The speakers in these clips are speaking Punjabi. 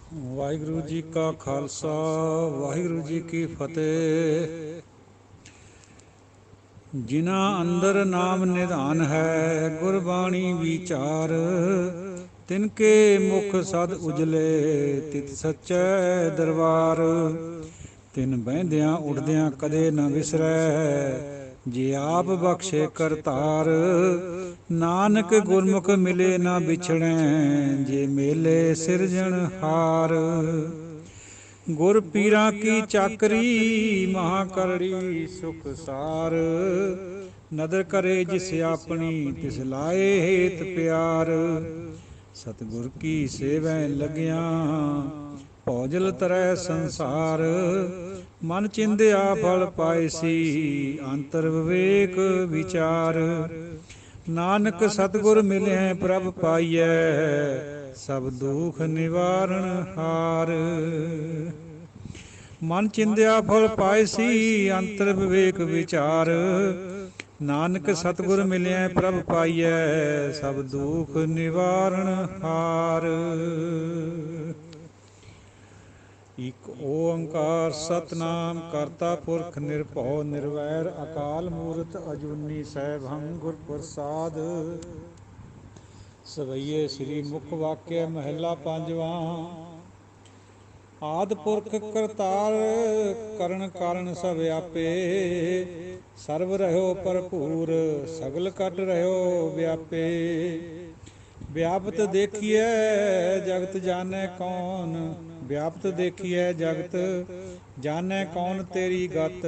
ਵਾਹਿਗੁਰੂ ਜੀ ਕਾ ਖਾਲਸਾ ਵਾਹਿਗੁਰੂ ਜੀ ਕੀ ਫਤਿਹ। ਜਿਨ੍ਹਾਂ ਅੰਦਰ ਨਾਮ ਨਿਧਾਨ ਹੈ, ਗੁਰਬਾਣੀ ਵਿਚਾਰ। ਤਿਨਕੇ ਮੁਖ ਸਦ ਉਜਲੇ, ਤਿਤ ਸੱਚੈ ਦਰਬਾਰ। ਤਿਨ ਬਹਿੰਦਿਆਂ ਉੱਠਦਿਆਂ ਕਦੇ ਨ ਵਿਸਰੈ, ਜੇ ਆਪ ਬਖਸ਼ੇ ਕਰਤਾਰ। ਨਾਨਕ ਗੁਰਮੁਖ ਮਿਲੇ ਨਾ ਵਿਛੜੈ, ਜੇ ਮੇਲੇ ਸਿਰਜਣਹਾਰ। ਗੁਰ ਪੀਰਾਂ ਕੀ ਚਾਕਰੀ, ਮਹਾ ਕਰੜੀ ਸੁਖ ਸਾਰ। ਨਦਰ ਕਰੇ ਜਿਸ ਆਪਣੀ, ਤਿਸ ਲਾਏ ਹੇਤ ਪਿਆਰ। ਸਤਿਗੁਰ ਕੀ ਸੇਵੈ ਲੱਗਿਆ, ਭੌਜਲ ਤਰੈ ਸੰਸਾਰ। ਮਨ ਚਿੰਦਿਆ ਫਲ ਪਾਇਸੀ, ਅੰਤਰ ਵਿਵੇਕ ਵਿਚਾਰ। ਨਾਨਕ ਸਤਿਗੁਰ ਮਿਲਿਆ ਪ੍ਰਭ ਪਾਈਐ, ਸਭ ਦੁਖ ਨਿਵਾਰਣ ਹਾਰ। ਮਨ ਚਿੰਦਿਆ ਫਲ ਪਾਇਸੀ, ਅੰਤਰ ਵਿਵੇਕ ਵਿਚਾਰ। ਨਾਨਕ ਸਤਿਗੁਰ ਮਿਲਿਆ ਪ੍ਰਭ ਪਾਈਐ, ਸਭ ਦੁਖ ਨਿਵਾਰਣ ਹਾਰ। ਇਕ ਓੰਕਾਰ ਸਤਿਨਾਮ ਕਰਤਾ ਪੁਰਖ ਨਿਰਭਉ ਨਿਰਵੈਰ, ਅਕਾਲ ਮੂਰਤ ਅਜੂਨੀ ਸੈਭੰ ਗੁਰ ਪ੍ਰਸਾਦ। ਸਵਈਏ ਸ੍ਰੀ ਮੁਖ ਵਾਕਿਆ ਮਹਿਲਾ ਪੰਜਵਾਂ। ਆਦਿ ਪੁਰਖ ਕਰਤਾਰ, ਕਰਨ ਕਾਰਨ ਸਭ ਆਪੇ। ਸਰਬ ਰਹਿਓ ਭਰਪੂਰ, ਸਗਲ ਘਟ ਰਹਿਓ ਵਿਆਪੇ। ਵਿਆਪਤ ਦੇਖੀਐ ਜਗਤ ਜਾਣੈ ਕੌਣ, ਵਿਆਪਤ ਦੇਖੀਐ ਜਗਤ ਜਾਣੈ ਕੌਣ ਤੇਰੀ ਗਤ।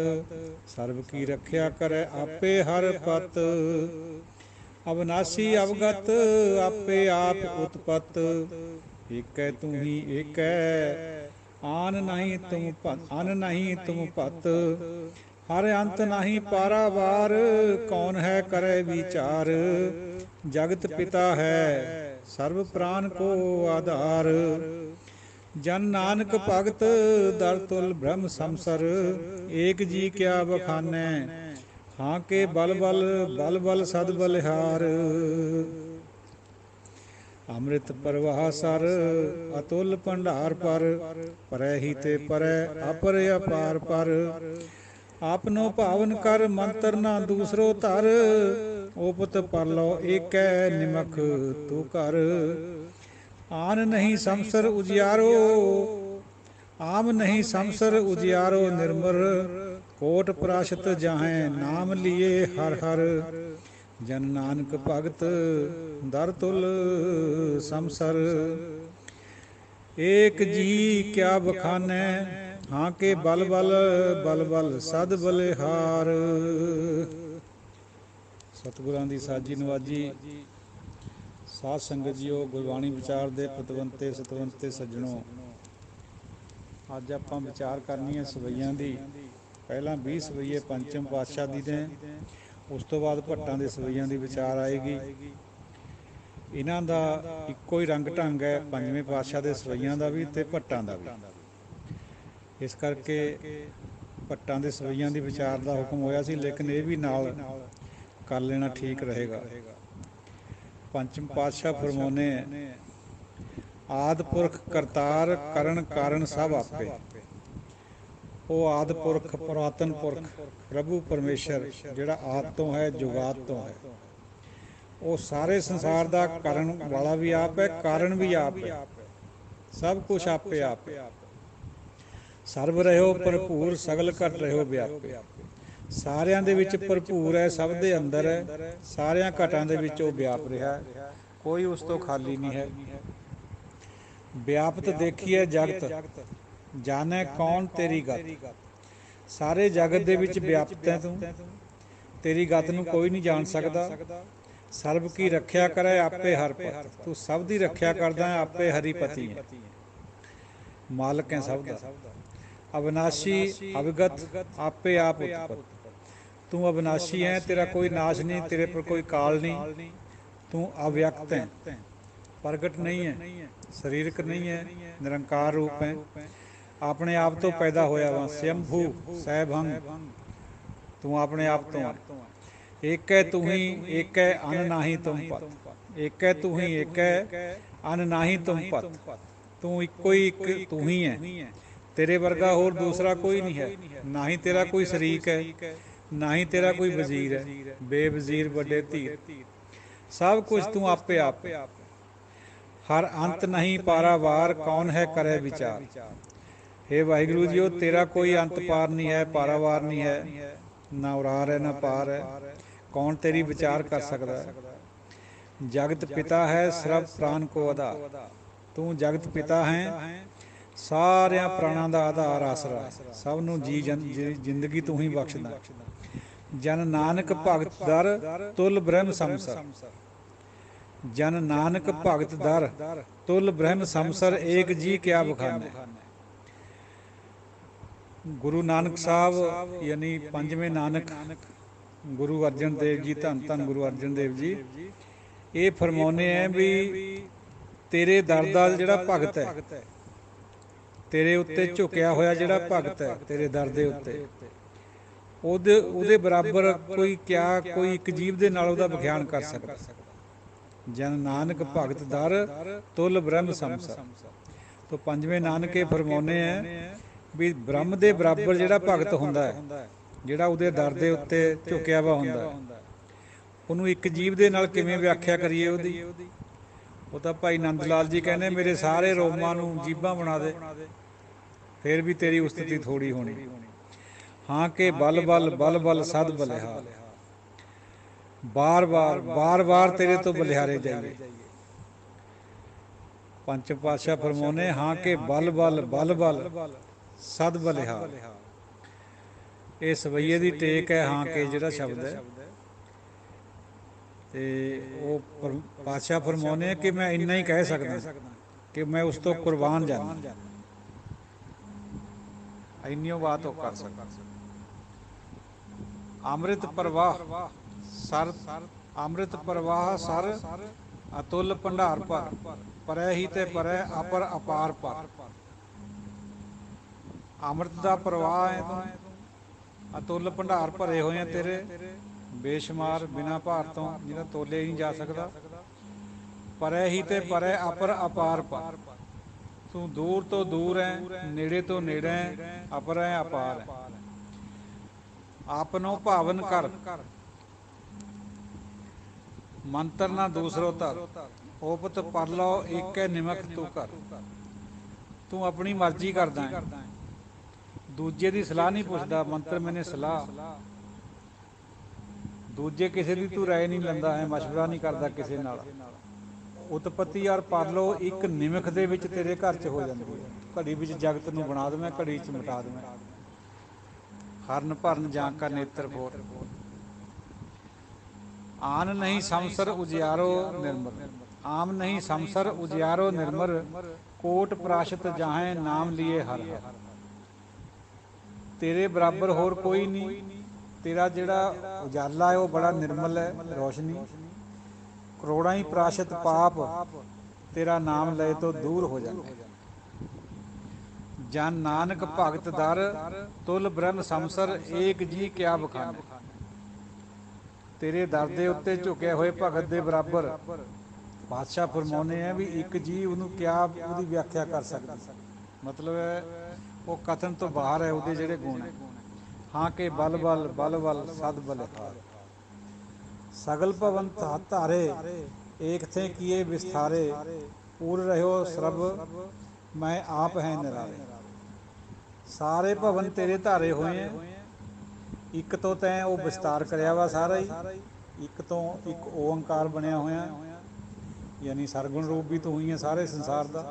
ਸਰਬ ਕੀ ਰੱਖਿਆ ਕਰੈ ਆਪੇ ਹਰ ਪਤ, ਅਵਨਾਸੀ ਅਵਗਤ ਆਪੇ ਆਪ ਉਤਪਤ। ਏਕੈ ਤੂੰ ਹੀ ਏਕੈ, ਆਨ ਨਹੀਂ ਤੁਮ ਭਤ। ਹਰ ਅੰਤ ਨਹੀਂ ਪਾਰਾਵਾਰ, ਕੌਣ ਹੈ ਕਰੈ ਵਿਚਾਰ। ਜਗਤ ਪਿਤਾ ਹੈ, ਸਰਬ ਪ੍ਰਾਨ ਕੋ ਆਧਾਰ। ਜਨ ਨਾਨਕ ਭਗਤ ਦਰ ਤੁਲ ਬ੍ਰਹਮ ਸੰਸਰ। ਏਕ ਜੀ ਕਿਆ ਬਖਾਨੈ, ਹਾਂ ਕੇ ਬਲ ਬਲ ਸਦ ਬਲਿਹਾਰ। ਅੰਮ੍ਰਿਤ ਪ੍ਰਵਾਹ ਸਰ, ਅਤੁਲ ਭੰਡਾਰ ਪਰ। ਪਰੈ ਹੀ ਤੇ ਪਰੈ, ਅਪਰ ਅਪਾਰ ਪਰ। ਆਪਨੋ ਭਾਵਨ ਕਰ, ਮੰਤਰ ਨਾ ਦੂਸਰੋ ਧਰ। ਓਪਤ ਪਰਲੋ ਏਕੈ, ਨਿਮਖ ਤੂੰ ਕਰ। ਆਨ ਨਹੀਂ ਸੰਸਰ ਉਜਿਆਰੋ, ਆਮ ਨਹੀਂ ਸੰਸਰ ਉਜਿਆਰੋ ਨਿਰਮਰ। ਕੋਟ ਪ੍ਰਾਸ਼ਤ ਜਾਹੈ, ਨਾਮ ਲੀਏ ਹਰ ਹਰ। ਜਨ ਨਾਨਕ ਭਗਤ ਦਰ ਤੁਲ ਸੰਸਰ। ਏਕ ਜੀ ਕਿਆ ਬਖਾਨੈ, ਹਾਂ ਕੇ ਬਲ ਬਲ ਸਦ ਬਲਿਹਾਰ। ਸਤਿਗੁਰਾਂ ਦੀ ਸਾਜੀ ਨਵਾਜੀ। ਸਾਧ ਸੰਗਤ ਜੀਓ, ਗੁਰਬਾਣੀ ਵਿਚਾਰ ਦੇ ਪਤਵੰਤੇ ਸਤਵੰਤੇ ਸੱਜਣੋ, ਅੱਜ ਆਪਾਂ ਵਿਚਾਰ ਕਰਨੀ ਹੈ ਸਵਈਆਂ ਦੀ। ਪਹਿਲਾਂ 20 ਸਵਈਏ ਪੰਚਮ ਪਾਤਸ਼ਾਹ ਦੀ ਨੇ, ਉਸ ਤੋਂ ਬਾਅਦ ਭੱਟਾਂ ਦੇ ਸਵਈਆਂ ਦੀ ਵਿਚਾਰ ਆਏਗੀ। ਇਹਨਾਂ ਦਾ ਇੱਕੋ ਹੀ ਰੰਗ ਢੰਗ ਹੈ, ਪੰਜਵੇਂ ਪਾਤਸ਼ਾਹ ਦੇ ਸਵਈਆਂ ਦਾ ਵੀ ਅਤੇ ਭੱਟਾਂ ਦਾ ਵੀ। ਇਸ ਕਰਕੇ ਭੱਟਾਂ ਦੇ ਸਵਈਆਂ ਦੀ ਵਿਚਾਰ ਦਾ ਹੁਕਮ ਹੋਇਆ ਸੀ, ਲੇਕਿਨ ਇਹ ਵੀ ਨਾਲ ਕਰ ਲੈਣਾ ਠੀਕ ਰਹੇਗਾ। ਪੰਚਮ ਪਾਤਸ਼ਾਹ ਫਰਮਾਉਂਦੇ, ਆਦਿ ਪੁਰਖ ਕਰਤਾਰ, ਕਰਨ ਕਾਰਨ ਸਭ ਆਪੇ। ਉਹ ਆਦਿ ਪੁਰਖ, ਪੁਰਾਤਨ ਪੁਰਖ, ਪ੍ਰਭੂ ਪਰਮੇਸ਼ਰ, ਜਿਹੜਾ ਆਦਿ ਤੋਂ ਹੈ, ਜੁਗਾਤ ਤੋਂ ਹੈ। ਉਹ ਸਾਰੇ ਸੰਸਾਰ ਦਾ ਕਰਨ ਵਾਲਾ ਵੀ ਆਪ ਹੈ, ਕਾਰਨ ਵੀ ਆਪ ਹੈ। ਸਭ ਕੁਛ ਆਪੇ ਆਪ ਹੈ। ਸਰਬ ਰਹਿਓ ਭਰਪੂਰ, ਸਗਲ ਘਟ ਰਹਿਓ ਵਿਆਪੇ। ਸਾਰਿਆਂ ਦੇ ਵਿੱਚ ਭਰਪੂਰ ਹੈ, ਸਭ ਦੇ ਅੰਦਰ ਹੈ, ਸਾਰਿਆਂ ਘਟਾਂ ਦੇ ਵਿੱਚ ਉਹ ਵਿਆਪ ਰਿਹਾ ਹੈ, ਕੋਈ ਉਸ ਤੋਂ ਖਾਲੀ ਨਹੀਂ ਹੈ। ਵਿਆਪਤ ਦੇਖੀਏ ਜਗਤ, ਜਾਣੈ ਕੌਣ ਤੇਰੀ ਗਤ। ਸਾਰੇ ਜਗਤ ਦੇ ਵਿੱਚ ਵਿਆਪਤ ਹੈ ਤੂੰ, ਤੇਰੀ ਗਤ ਨੂੰ ਕੋਈ ਨਹੀਂ ਜਾਣ ਸਕਦਾ। ਸਰਬ ਕੀ ਰੱਖਿਆ ਕਰੇ ਆਪੇ ਹਰ ਪਤ, ਤੂੰ ਸਭ ਦੀ ਰੱਖਿਆ ਕਰਦਾ ਹੈ, ਆਪੇ ਹਰੀਪਤੀ ਹੈ, ਮਾਲਕ ਹੈ ਸਭ ਦਾ। ਅਵਿਨਾਸ਼ੀ ਅਵਗਤ ਆਪੇ ਆਪ ਉਤਪਤ, ਤੂੰ ਅਵਿਨਾਸ਼ੀ ਹੈ, ਤੇਰਾ ਕੋਈ ਨਾਸ਼ ਨਹੀਂ, ਤੇਰੇ ਪਰ ਕੋਈ ਕਾਲ ਨਹੀਂ। ਤੂੰ ਅਵਿਅਕਤ ਹੈ, ਪ੍ਰਗਟ ਨਹੀਂ ਹੈ, ਸਰੀਰਕ ਨਹੀਂ ਹੈ, ਨਿਰੰਕਾਰ ਰੂਪ ਹੈ, ਆਪਣੇ ਆਪ ਤੋਂ ਪੈਦਾ ਹੋਇਆ ਵਾ। ਸਯੰਭੂ ਸੈਭੰ, ਤੂੰ ਆਪਣੇ ਆਪ ਤੋਂ ਹੈ। ਏਕੈ ਤੂੰ ਹੀ ਏਕੈ, ਅਨ ਨਾਹੀ ਤੁਮ ਪਤ। ਏਕੈ ਤੂੰ ਹੀ ਏਕੈ, ਅਨ ਨਾਹੀ ਤੁਮ ਪਤ। तू इक्को ही एक तू ही है, तेरे वर्गा होर दूसरा कोई नहीं है। ना ही तेरा कोई शरीक है, ना ही तेरा कोई वजीर है। बेवजीर बड़े धीर, सब कुछ तू आपे आप। हर अंत नहीं पारावार, कौन है करे विचार। हे वाहिगुरु जी, तेरा कोई अंत पार नहीं है, पारावार नहीं है, ना उरार है ना पार है। कौन तेरी विचार कर सकता है। जगत पिता है सर्व प्राण को आधार, तू जगत पिता है, सारिया प्राणा का आधार आसरा है। सब नूं जी जिंदगी तू ही बख्शदा। जन नानक भगत दर, तुल ब्रह्म समसर। जन नानक भगत दर, तुल ब्रह्म समसर। एक जी क्या बखाने। गुरु नानक साहब यानी पंजवें नानक गुरु अर्जन देव जी, धन धन गुरु अर्जन देव जी, ये फरमाने हैं भी तेरे दर दा जिहड़ा भगत है, तेरे उत्ते झुकिया होया जिहड़ा भगत है, तेरे दर दे उत्ते, ਉਹਦੇ बराबर कोई क्या कोई एक जीव दे नाल ਉਹਦਾ ਵਿਖਿਆਨ कर सकता। जन नानक भगत दर, तुल ब्रह्म समसर। तो पंजवें नानक ये फरमाने हैं भी ब्रह्म दे बराबर जिहड़ा भगत हुंदा है, जिहड़ा ਉਹਦੇ दर दे उत्ते झुकिया वा हुंदा है, ਉਹਨੂੰ ਇੱਕ ਜੀਵ ਦੇ ਨਾਲ ਕਿਵੇਂ ਵਿਆਖਿਆ ਕਰੀਏ ਉਹਦੀ। ਉਹ ਤਾਂ ਭਾਈ ਨੰਦ ਲਾਲ ਜੀ ਕਹਿੰਦੇ ਮੇਰੇ ਸਾਰੇ ਰੋਮਾਂ ਨੂੰ ਜੀਭਾਂ ਬਣਾ ਦੇ, ਫਿਰ ਵੀ ਤੇਰੀ ਉਸਤਤੀ ਥੋੜੀ ਹੋਣੀ। हाँ के बल बल बल बल सद बलिहार, बार बार बार बार तेरे तो बलिहारे जाइए। पंच पातशाह फरमाने हाँ के बल बल बल बल सद बलिहार। ये सवैये दी टेक है हाँ के जिहड़ा शब्द है। ते वो पातशाह फरमाने कि मैं इन्ना ही कह सकदा कि मैं उस तो कुर्बान जाना, इन्नी बात वो कर सकदा। अमृत प्रवाह सर, अमृत प्रवाह सर, अतुल भंडार पर, परै ही ते परै अपर अपार पर। अमृत का प्रवाह है तू, अतुल भंडार भरे हुए हैं तेरे, बेशुमार बिना भार तो जिन्हें तोले ही नहीं जा सकता। परै ही ते परै अपर अपार पर, तू दूर तो दूर है, नेड़े तो नेड़े है, अपर है अपार है। आपनो भावन कर, मंत्र ना दूसरो धर, ओपत पर लो एक है निमक तू कर। तू अपनी मर्जी करदा है, दूजे की सलाह नहीं पुछदा। मंत्र मैंने सलाह, दूजे किसी की तू राय नहीं लैंदा है, मशवरा नहीं करदा किसी नाल। उत्पत्ति और पर लो एक निमक दे विच तेरे घर च हो जाती है। घड़ी विच जगत नूं बना देवें, घड़ी च मिटा देवें। हरन भरन जां का नेत्र खोर, आन नहीं समसर उजियारो निर्मल। आम नहीं समसर उजियारो निर्मल, कोट प्राशत जाहें नाम लिए हर हर। तेरे बराबर होर कोई नहीं, तेरा जिहड़ा उजाला है वह बड़ा निर्मल है, रोशनी। करोड़ां ही प्राशत पाप तेरा नाम ले तो दूर हो जाते। जन नानक भगत दर, तुल ब्रह्म समसर। एक जी क्या बखाने। तेरे दर दे उत्ते झुके हुए भगत दे बराबर बादशाह फरमाने हैं भी एक जी उन्होंने क्या उसकी व्याख्या कर सकता। मतलब वो कथन तो बाहर है उसके जिहड़े गुण है। हाँ के बल बल बल बल सद बलिहार, सगल भवन धारे, एक थे किए विस्तारे। पूर रहो सरब मैं आप है निराले। सारे भवन तेरे धारे हुए हैं, एक तो तैं वो विस्तार कराया वा सारा ही, एक तो एक ओंकार बनया होया, यानी सरगुण रूप भी तू ही है सारे संसार का।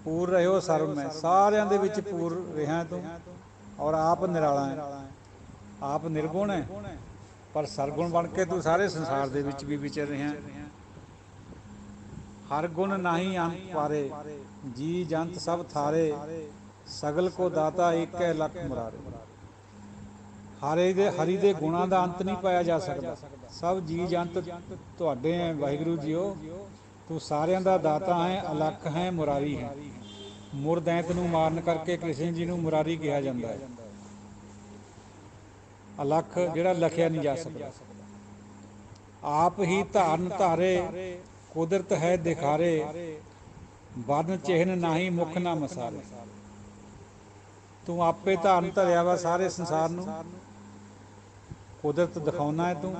पूर रहो सर्व मैं, सारियां दे विच पूर रहा तू। और आप निराला है, आप निर्गुण है, पर सरगुण बन के तू सारे संसार दे विच भी विचर रहा। हर गुण नाही अंत पारे, जी जंत सब थारे। सगल को दाता एक है लख मुरारे। हरि दे गुणों का अंत नहीं पाया जा सकता। सब जी जंत तुहाडे हैं वाहिगुरू जीओ, तू सारियां दा दाता है, अलख है, मुरारी है। मुर दैंत नूं मारन करके कृष्ण जी नूं मुरारी कहा जाता है। अलख जिहड़ा लखिया नहीं जा सकता। आप ही धारन धारे, कुदरत है दिखारे। ਵਰਨ ਚਿਹਨ ਨਾਹੀਂ ਮੁਖ ਨਾ ਮਸਾਰੇ। ਤੂੰ ਆਪੇ ਧਾਰਨ ਧਰਿਆ ਵਾ ਸਾਰੇ ਸੰਸਾਰ ਨੂੰ। ਕੁਦਰਤ ਦਿਖਾਉਣਾ ਹੈ ਤੂੰ,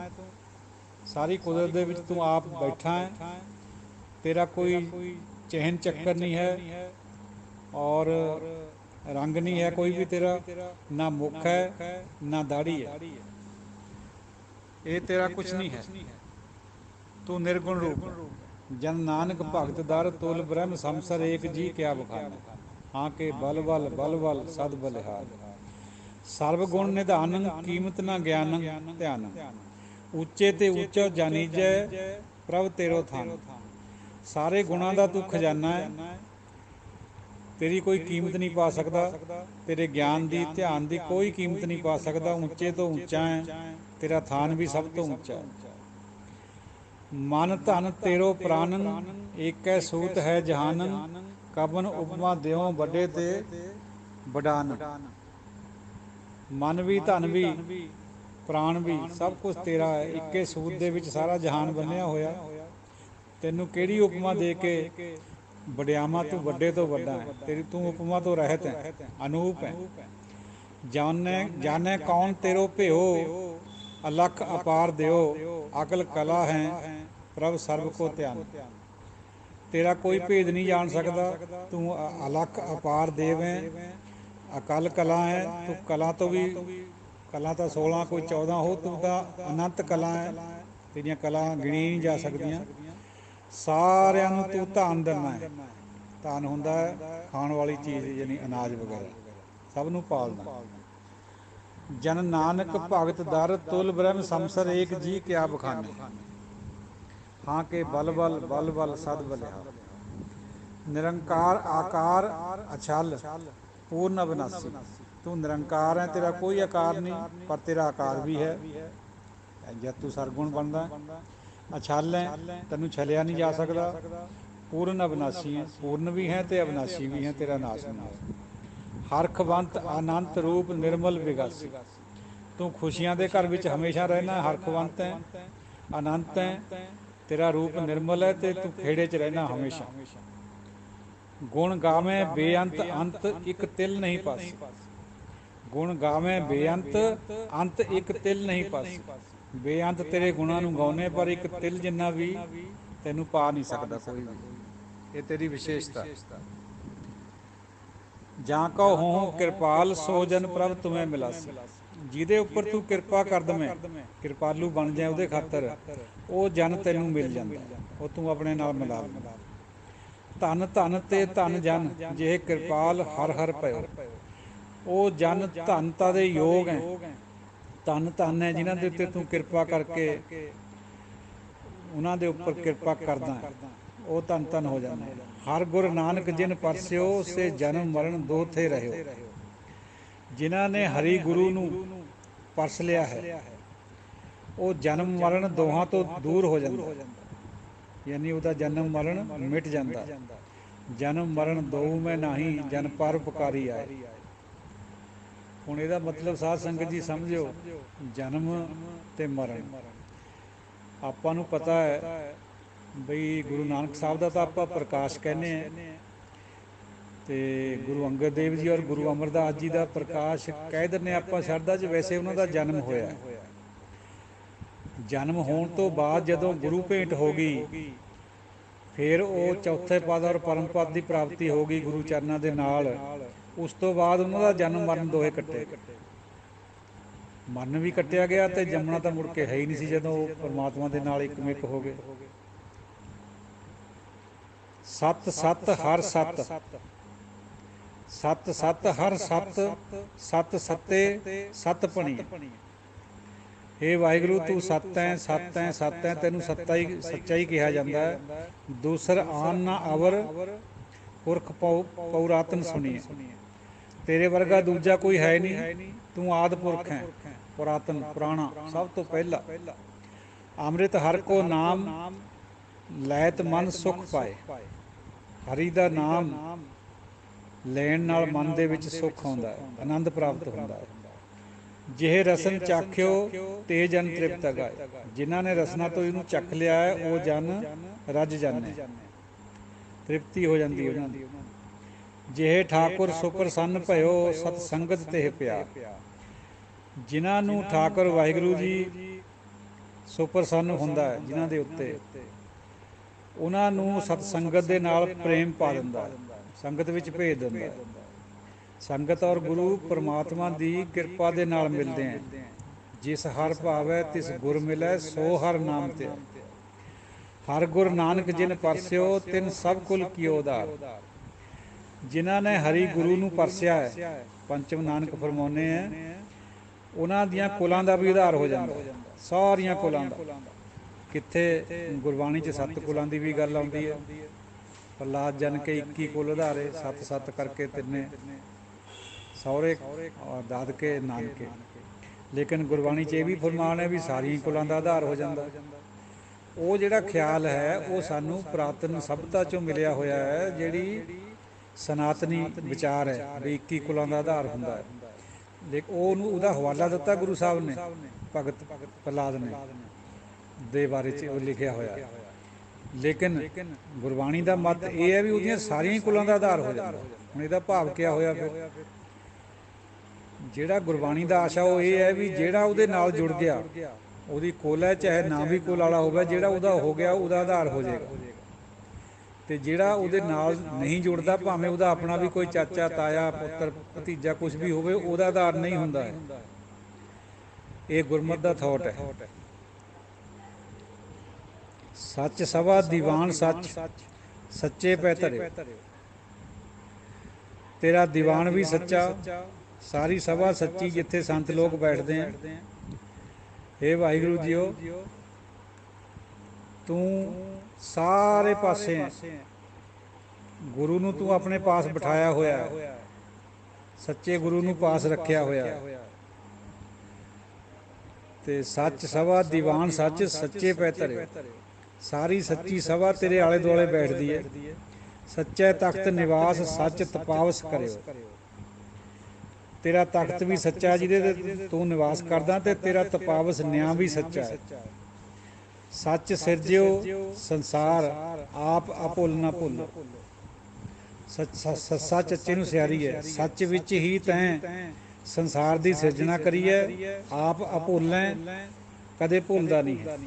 ਸਾਰੀ ਕੁਦਰਤ ਦੇ ਵਿੱਚ ਤੂੰ ਆਪ ਬੈਠਾ ਹੈ। ਤੇਰਾ ਕੋਈ ਚਿਹਨ ਚੱਕਰ ਨਹੀਂ ਹੈ ਔਰ ਰੰਗ ਨਹੀਂ ਹੈ ਕੋਈ ਵੀ ਤੇਰਾ, ਨਾ ਮੁੱਖ ਹੈ ਨਾ ਦਾੜੀ ਹੈ। ਇਹ ਤੇਰਾ ਕੁਛ ਨਹੀਂ ਹੈ, ਤੂੰ ਨਿਰਗੁਣ ਰੂਪ। ਜਨ ਨਾਨਕ ਭਗਤ ਦਰ ਤੁਲ ਬ੍ਰਹਮ ਸੰਸਰ ਏਕ ਜੀ ਕਿਆ ਬਖਾਨਾ। ਹਾਂ ਕੇ ਬਲ ਬਲ ਬਲ ਬਲ ਸਦ ਬਲਿਹਾਰ। ਸਰਬ ਗੁਣ ਨਿਧਾਨੰ ਕੀਮਤ ਨਾ ਗਿਆਨੰ ਧਿਆਨੰ। ਉੱਚੇ ਤੇ ਉੱਚਾ ਜਾਨੀਜੈ ਪ੍ਰਭ ਤੇਰੋ ਥਾਨ। ਸਾਰੇ ਗੁਣਾਂ ਦਾ ਤੂੰ ਖਜ਼ਾਨਾ ਹੈ, ਤੇਰੀ ਕੋਈ ਕੀਮਤ ਨਹੀਂ ਪਾ ਸਕਦਾ। ਤੇਰੇ ਗਿਆਨ ਦੀ ਧਿਆਨ ਦੀ ਕੋਈ ਕੀਮਤ ਨਹੀਂ ਪਾ ਸਕਦਾ। ਉੱਚੇ ਤੋਂ ਉੱਚਾ ਹੈ, ਤੇਰਾ ਥਾਨ ਵੀ ਸਭ ਤੋਂ ਉੱਚਾ ਹੈ। ਮਨ ਧਨ ਤੇਰੋ ਪ੍ਰਾਨਨ ਏਕੈ ਸੂਤ ਹੈ ਜਹਾਨਨ। ਕਬਨ ਉਪਮਾ ਦਿਓ ਵੱਡੇ ਤੇ ਵਡਾਨ। ਮਨ ਵੀ ਧਨ ਵੀ ਪ੍ਰਾਣ ਵੀ ਸਭ ਕੁਝ ਤੇਰਾ ਹੈ। ਇੱਕੇ ਸੂਤ ਦੇ ਵਿੱਚ ਸਾਰਾ ਜਹਾਨ ਬੰਨਿਆ ਹੋਇਆ। ਤੈਨੂੰ ਕਿਹੜੀ ਉਪਮਾ ਦੇ ਕੇ ਵਡਿਆਵਾਂ? ਤੂੰ ਵੱਡੇ ਤੋਂ ਵੱਡਾ ਹੈ, ਤੇਰੀ ਤੂੰ ਉਪਮਾ ਤੋਂ ਰਹਿਤ ਹੈ, ਅਨੂਪ ਹੈ। ਜਾਣੈ ਕੌਣ ਤੇਰੋ ਭਿਓ ਅਲਖ ਅਪਾਰ ਦਿਓ। ਅਕਲ ਕਲਾ ਹੈ ਪ੍ਰਭ ਸਰਬ ਕੋ ਧਿਆਨ। ਤੇਰਾ ਕੋਈ ਭੇਦ ਨਹੀਂ ਜਾਣ ਸਕਦਾ। ਤੂੰ ਅਲਖ ਅਪਾਰ ਦੇਵ ਹੈ, ਅਕਲ ਕਲਾ ਹੈ। ਤੂੰ ਕਲਾ ਤੋਂ ਵੀ, ਕਲਾ ਤਾਂ 16 ਕੋਈ 14 ਹੋ, ਤੂੰ ਤਾਂ ਅਨੰਤ ਕਲਾ ਹੈ। ਤੇਰੀਆਂ ਕਲਾ ਗਿਣੀ ਨਹੀਂ ਜਾ ਸਕਦੀਆਂ। ਸਾਰਿਆਂ ਨੂੰ ਤੂੰ ਧਨ ਦਿੰਦਾ ਹੈ। ਧਨ ਹੁੰਦਾ ਹੈ ਖਾਣ ਵਾਲੀ ਚੀਜ਼, ਯਾਨੀ ਅਨਾਜ ਵਗੈਰਾ, ਸਭ ਨੂੰ ਪਾਲਦਾ। ਜਨ ਨਾਨਕ ਭਗਤ ਦਰ ਤੁਲ ਬ੍ਰਹਮ ਸੰਸਰ ਏਕ ਜੀ ਕਿਆ ਬਖਾਨੇ। ਹਾਂ ਕੇ ਬਲ ਬਲ ਬਲ ਬਲ ਸਦ ਬਲਿਹਾਰ। ਨਿਰੰਕਾਰ ਆਕਾਰ ਅਛਲ ਪੂਰਨ ਅਬਿਨਾਸੀ। ਤੂੰ ਨਿਰੰਕਾਰ ਹੈ, ਤੇਰਾ ਕੋਈ ਆਕਾਰ ਨਹੀਂ, ਪਰ ਤੇਰਾ ਆਕਾਰ ਵੀ ਹੈ। ਜਦ ਤੂੰ ਸਰਗੁਣ ਬਣਦਾ। ਅਛਲ ਹੈ, ਤੈਨੂੰ ਛਲਿਆ ਨਹੀਂ ਜਾ ਸਕਦਾ। ਪੂਰਨ ਅਬਿਨਾਸੀ ਹੈ, ਪੂਰਨ ਵੀ ਹੈ ਤੇ ਅਬਿਨਾਸੀ ਵੀ ਹੈ, ਤੇਰਾ ਨਾਸ਼ ਨਹੀਂ ਹੈ। ਹਰਖਵੰਤ ਅਨੰਤ ਰੂਪ ਨਿਰਮਲ ਵਿਗਾਸੀ। ਤੂੰ ਖੁਸ਼ੀਆਂ ਦੇ ਘਰ ਵਿੱਚ ਹਮੇਸ਼ਾ ਰਹਿਣਾ। ਹਰਖਵੰਤ ਹੈ, ਅਨੰਤ ਹੈ, ਤੇਰਾ ਰੂਪ ਨਿਰਮਲ ਹੈ ਤੇ ਤੂੰ ਖੇੜੇ 'ਚ ਰਹਿਣਾ ਹਮੇਸ਼ਾ। ਗੁਣ ਗਾਵੇਂ ਬੇਅੰਤ ਅੰਤ ਇੱਕ ਤਿਲ ਨਹੀਂ ਪਾਸੀ। ਗੁਣ ਗਾਵੇਂ ਬੇਅੰਤ ਅੰਤ ਇੱਕ ਤਿਲ ਨਹੀਂ ਪਾਸੀ। ਬੇਅੰਤ ਤੇਰੇ ਗੁਣਾਂ ਨੂੰ ਗਾਉਨੇ, ਪਰ ਇੱਕ ਤਿਲ ਜਿੰਨਾ ਵੀ ਤੈਨੂੰ ਪਾ ਨਹੀਂ ਸਕਦਾ ਕੋਈ ਵੀ। ਇਹ ਤੇਰੀ ਵਿਸ਼ੇਸ਼ਤਾ। ਜਾਂ ਕਹੋ ਹੋਂ ਕਿਰਪਾਲ ਸੋ ਜਨ ਪ੍ਰਭ ਤੁਮੇ ਮਿਲਾਸੀ। ਜਿਹਦੇ ਉੱਪਰ ਤੂੰ ਕਿਰਪਾ ਕਰ ਦਵੇਂ, ਕਿਰਪਾਲੂ ਬਣ ਜਾਏ ਉਹਦੇ ਖਾਤਰ, ਉਹ ਜਨ ਤੈਨੂੰ ਮਿਲ ਜਾਂਦਾ, ਉਹ ਤੂੰ ਆਪਣੇ ਨਾਲ ਮਿਲਾ ਲੈਂਦਾ। ਧਨ ਧਨ ਤੇ ਧਨ ਜਨ ਜੇ ਕਿਰਪਾਲ ਹਰ ਹਰ ਪਇਓ। ਉਹ ਜਨ ਧਨਤਾ ਦੇ ਯੋਗ ਹੈ। ਧਨ ਧਨ ਹੈ ਜਿਨ੍ਹਾਂ ਦੇ ਉੱਤੇ ਤੂੰ ਕਿਰਪਾ ਕਰਕੇ ਉਹਨਾਂ ਦੇ ਉੱਪਰ ਕਿਰਪਾ ਕਰਦਾ, ਉਹ ਧਨ ਧਨ ਹੋ ਜਾਂਦਾ। ਹਰ ਗੁਰ ਨਾਨਕ ਜਿਨ ਪਰਸਿਓ ਸੇ ਜਨਮ ਮਰਨ ਦੋ ਥੇ ਰਹਿਓ। ਜਿਨ੍ਹਾਂ ਨੇ ਹਰੀ ਗੁਰੂ ਨੂੰ ਪਰਸ ਲਿਆ ਹੈ, ਉਹ ਜਨਮ ਮਰਨ ਦੋਹਾਂ ਤੋਂ ਦੂਰ ਹੋ ਜਾਂਦਾ, ਯਾਨੀ ਉਹਦਾ ਜਨਮ ਮਰਨ ਮਿਟ ਜਾਂਦਾ। ਜਨਮ ਮਰਨ ਦੋਉ ਮੈਂ ਨਾਹੀਂ ਜਨ ਪਰ ਉਪਕਾਰੀ ਆਏ। ਹੁਣ ਇਹਦਾ ਮਤਲਬ ਸਾਧ ਸੰਗਤ ਜੀ ਸਮਝਿਓ, ਜਨਮ ਤੇ ਮਰਨ। ਆਪਾਂ ਨੂੰ ਪਤਾ ਹੈ ਬਈ ਗੁਰੂ ਨਾਨਕ ਸਾਹਿਬ ਦਾ ਤਾਂ ਆਪਾਂ ਪ੍ਰਕਾਸ਼ ਕਹਿੰਦੇ ਹਾਂ, ਅਤੇ ਗੁਰੂ ਅੰਗਦ ਦੇਵ ਜੀ ਔਰ ਗੁਰੂ ਅਮਰਦਾਸ ਜੀ ਦਾ ਪ੍ਰਕਾਸ਼ ਕਹਿ ਦਿੰਦੇ ਆਪਾਂ ਸ਼ਰਧਾ 'ਚ। ਵੈਸੇ ਉਹਨਾਂ ਦਾ ਜਨਮ ਹੋਇਆ। ਜਨਮ ਹੋਣ ਤੋਂ ਬਾਅਦ ਜਦੋਂ ਗੁਰੂ ਭੇਂਟ ਹੋ ਗਈ, ਫਿਰ ਉਹ ਚੌਥੇ ਪਦ ਔਰ ਪਰਮ ਪਦ ਦੀ ਪ੍ਰਾਪਤੀ ਹੋ ਗਈ ਗੁਰੂ ਚਰਨਾਂ ਦੇ ਨਾਲ। ਉਸ ਤੋਂ ਬਾਅਦ ਉਹਨਾਂ ਦਾ ਜਨਮ ਮਰਨ ਦੋਹੇ ਕੱਟੇ। ਮਰਨ ਵੀ ਕੱਟਿਆ ਗਿਆ ਅਤੇ ਜੰਮਣਾ ਤਾਂ ਮੁੜ ਕੇ ਹੈ ਹੀ ਨਹੀਂ ਸੀ ਜਦੋਂ ਉਹ ਪਰਮਾਤਮਾ ਦੇ ਨਾਲ ਇੱਕਮਿਕ ਹੋ ਗਏ। ਸਤ ਸਤ ਹਰ ਸਤ, ਸਤ ਸਤ ਹਰ ਸਤ, ਸਤ ਸੱਤੇ ਸਤ ਭਣੀ। ਹੇ ਵਾਹਿਗੁਰੂ ਤੂੰ ਸੱਤ ਹੈ, ਸੱਤ ਹੈ, ਸੱਤ ਹੈ। ਤੈਨੂੰ ਸੱਚਾ ਹੀ ਕਿਹਾ ਜਾਂਦਾ ਹੈ। ਦੂਸਰ ਆਨ ਨਾ ਅਵਰ ਪੁਰਖ ਪਉਰਾਤਨ ਸੁਣੀਏ। ਤੇਰੇ ਵਰਗਾ ਦੂਜਾ ਕੋਈ ਹੈ ਨਹੀਂ। ਤੂੰ ਆਦਿ ਪੁਰਖ ਹੈ, ਪੁਰਾਤਨ ਪੁਰਾਣਾ, ਸਭ ਤੋਂ ਪਹਿਲਾ। ਅੰਮ੍ਰਿਤ ਹਰ ਕੋ ਨਾਮ ਲੈਤ ਮਨ ਸੁਖ ਪਾਏ। ਹਰੀ ਦਾ ਨਾਮ ਲੈਣ ਨਾਲ ਮਨ ਦੇ ਵਿੱਚ ਸੁੱਖ ਆਉਂਦਾ ਹੈ, ਆਨੰਦ ਪ੍ਰਾਪਤ ਹੁੰਦਾ ਹੈ। ਜਿਹੇ ਰਸਨ ਚਾਖਿਓ ਤੇ ਜਨ ਤ੍ਰਿਪਤ ਗਾਏ। ਜਿਨ੍ਹਾਂ ਨੇ ਰਸਨਾ ਤੋਂ ਇਹਨੂੰ ਚੱਖ ਲਿਆ ਹੈ ਉਹ ਜਨ ਰੱਜ ਜਾਂਦੇ। ਤ੍ਰਿਪਤੀ ਹੋ ਜਾਂਦੀ ਉਹਨਾਂ ਦੀ। ਜਿਹੇ ਠਾਕੁਰ ਸੋ ਪ੍ਰਸੰਨ ਭਇਓ ਸਤ ਸੰਗਤ ਤੇ ਪਿਆ। ਜਿਨ੍ਹਾਂ ਨੂੰ ਠਾਕੁਰ ਵਾਹਿਗੁਰੂ ਜੀ ਸੋ ਪ੍ਰਸੰਨ ਹੁੰਦਾ ਹੈ ਜਿਨ੍ਹਾਂ ਦੇ ਉੱਤੇ, ਉਹਨਾਂ ਨੂੰ ਸਤ ਸੰਗਤ ਦੇ ਨਾਲ ਪ੍ਰੇਮ ਪਾ ਦਿੰਦਾ ਹੈ, ਸੰਗਤ ਵਿੱਚ ਭੇਜ ਦਿੰਦਾ ਹੈ। ਸੰਗਤ ਔਰ ਗੁਰੂ ਪਰਮਾਤਮਾ ਦੀ ਕਿਰਪਾ ਦੇ ਨਾਲ ਮਿਲਦੇ ਹੈ। ਜਿਸ ਹਰ ਭਾਵੈ ਤਿਸ ਗੁਰ ਮਿਲੈ ਸੋ ਹਰ ਨਾਮ ਤੇ। ਹਰ ਗੁਰ ਨਾਨਕ ਜਿਨ ਪਰਸਿਓ ਤਿਨ ਸਭ ਕੁਲ ਕੀਓ ਉਧਾਰ। ਜਿਨ੍ਹਾਂ ਨੇ ਹਰੀ ਗੁਰੂ ਨੂੰ ਪਰਸਿਆ ਹੈ, ਪੰਚਮ ਨਾਨਕ ਫਰਮਾਉਂਦੇ ਹੈ, ਉਹਨਾਂ ਦੀਆਂ ਕੁਲਾਂ ਦਾ ਵੀ ਉਧਾਰ ਹੋ ਜਾਂਦਾ, ਸਾਰੀਆਂ ਕੁਲਾਂ ਦਾ। ਕਿੱਥੇ ਗੁਰਬਾਣੀ 'ਚ 7 ਕੁਲਾਂ ਦੀ ਵੀ ਗੱਲ ਆਉਂਦੀ ਹੈ। ਪ੍ਰਹਲਾਦ ਜਨ ਕੇ 21 ਕੁਲ ਉਧਾਰੇ, 7 ਕਰਕੇ ਤਿੰਨੇ ਸਹੁਰੇ ਔਰ ਦਾਦਕੇ ਨਾਨਕੇ। ਲੇਕਿਨ ਗੁਰਬਾਣੀ 'ਚ ਇਹ ਵੀ ਫਰਮਾਨ ਹੈ ਵੀ ਸਾਰੀਆਂ ਕੁਲਾਂ ਦਾ ਆਧਾਰ ਹੋ ਜਾਂਦਾ। ਉਹ ਜਿਹੜਾ ਖਿਆਲ ਹੈ ਉਹ ਸਾਨੂੰ ਪੁਰਾਤਨ ਸਭਿਅਤਾ 'ਚੋਂ ਮਿਲਿਆ ਹੋਇਆ ਹੈ, ਜਿਹੜੀ ਸਨਾਤਨੀ ਵਿਚਾਰ ਹੈ ਵੀ 21 ਕੁਲਾਂ ਦਾ ਆਧਾਰ ਹੁੰਦਾ ਹੈ। ਲੇਕਿਨ ਉਹਦਾ ਹਵਾਲਾ ਦਿੱਤਾ ਗੁਰੂ ਸਾਹਿਬ ਨੇ, ਭਗਤ ਪ੍ਰਹਲਾਦ ਨੇ ਦੇ ਬਾਰੇ 'ਚ ਉਹ ਲਿਖਿਆ ਹੋਇਆ। ਲੇਕਿਨ ਗੁਰਬਾਣੀ ਦਾ ਮਤ ਇਹ ਹੈ ਵੀ ਉਹਦੀਆਂ ਸਾਰੀਆਂ ਹੀ ਕੁਲਾਂ ਦਾ ਆਧਾਰ ਹੋ ਜਾਂਦਾ। ਹੁਣ ਇਹਦਾ ਭਾਵ ਕਿਆ ਹੋਇਆ ਫਿਰ? ਜਿਹੜਾ ਗੁਰਬਾਣੀ ਦਾ ਆਸ਼ਾ ਉਹ ਇਹ ਹੈ ਵੀ ਜਿਹੜਾ ਉਹਦੇ ਨਾਲ ਜੁੜ ਗਿਆ, ਉਹਦੀ ਕੁਲ ਹੈ ਚਾਹੇ ਨਾ ਵੀ ਕੁਲ ਵਾਲਾ ਹੋਵੇ, ਜਿਹੜਾ ਉਹਦਾ ਹੋ ਗਿਆ ਉਹਦਾ ਆਧਾਰ ਹੋ ਜਾਏਗਾ। ਅਤੇ ਜਿਹੜਾ ਉਹਦੇ ਨਾਲ ਨਹੀਂ ਜੁੜਦਾ, ਭਾਵੇਂ ਉਹਦਾ ਆਪਣਾ ਵੀ ਕੋਈ ਚਾਚਾ ਤਾਇਆ ਪੁੱਤਰ ਭਤੀਜਾ ਕੁਛ ਵੀ ਹੋਵੇ, ਉਹਦਾ ਆਧਾਰ ਨਹੀਂ ਹੁੰਦਾ ਹੈ। ਇਹ ਗੁਰਮਤਿ ਦਾ ਥੋਟ ਹੈ। ਸੱਚ ਸਭਾ ਦੀਵਾਨ ਸੱਚ ਸੱਚੇ ਪੈ ਧਰੇ। ਤੇਰਾ ਦੀਵਾਨ ਵੀ ਸੱਚਾ, ਸਾਰੀ ਸਭਾ ਸੱਚੀ ਜਿੱਥੇ ਸੰਤ ਲੋਕ ਬੈਠਦੇ ਹੈ। ਇਹ ਵਾਹਿਗੁਰੂ ਜੀਓ, ਤੂੰ ਸਾਰੇ ਪਾਸੇ ਹੈ, ਗੁਰੂ ਨੂੰ ਤੂੰ ਆਪਣੇ ਪਾਸ ਬਿਠਾਇਆ ਹੋਇਆ ਹੈ, ਸੱਚੇ ਗੁਰੂ ਨੂੰ ਪਾਸ ਰੱਖਿਆ ਹੋਇਆ ਹੈ। ਤੇ ਸੱਚ ਸਭਾ ਦੀਵਾਨ ਸੱਚ ਸੱਚੇ ਪੈ ਧਰੇ। ਸਾਰੀ ਸੱਚੀ ਸਭਾ ਤੇਰੇ ਆਲੇ ਦੁਆਲੇ ਬੈਠਦੀ ਹੈ। ਸੱਚੇ ਤਖਤ ਨਿਵਾਸ ਸੱਚ ਤਪਾਵਸ ਕਰਿਓ। ਤੇਰਾ ਤਖਤ ਵੀ ਸੱਚਾ ਜਿਹਦੇ ਤੇ ਤੂੰ ਨਿਵਾਸ ਕਰਦਾ, ਤੇ ਤੇਰਾ ਤਪਾਵਸ ਨਿਆਂ ਵੀ ਸੱਚਾ ਹੈ। ਸੱਚ ਸਿਰਜਿਓ ਸੰਸਾਰ ਆਪ ਅਭੁੱਲ ਨਾ ਭੁੱਲੋ। ਸੱਸਾ ਚੱਚੇ ਨੂੰ ਸਿਆਰੀ ਹੈ। ਸੱਚ ਵਿੱਚ ਹੀ ਤੈਂ ਸੰਸਾਰ ਦੀ ਸਿਰਜਣਾ ਕਰੀ ਹੈ। ਆਪ ਅਭੁੱਲੈ ਕਦੇ ਭੁੱਲਦਾ ਨਹੀਂ ਹੈ।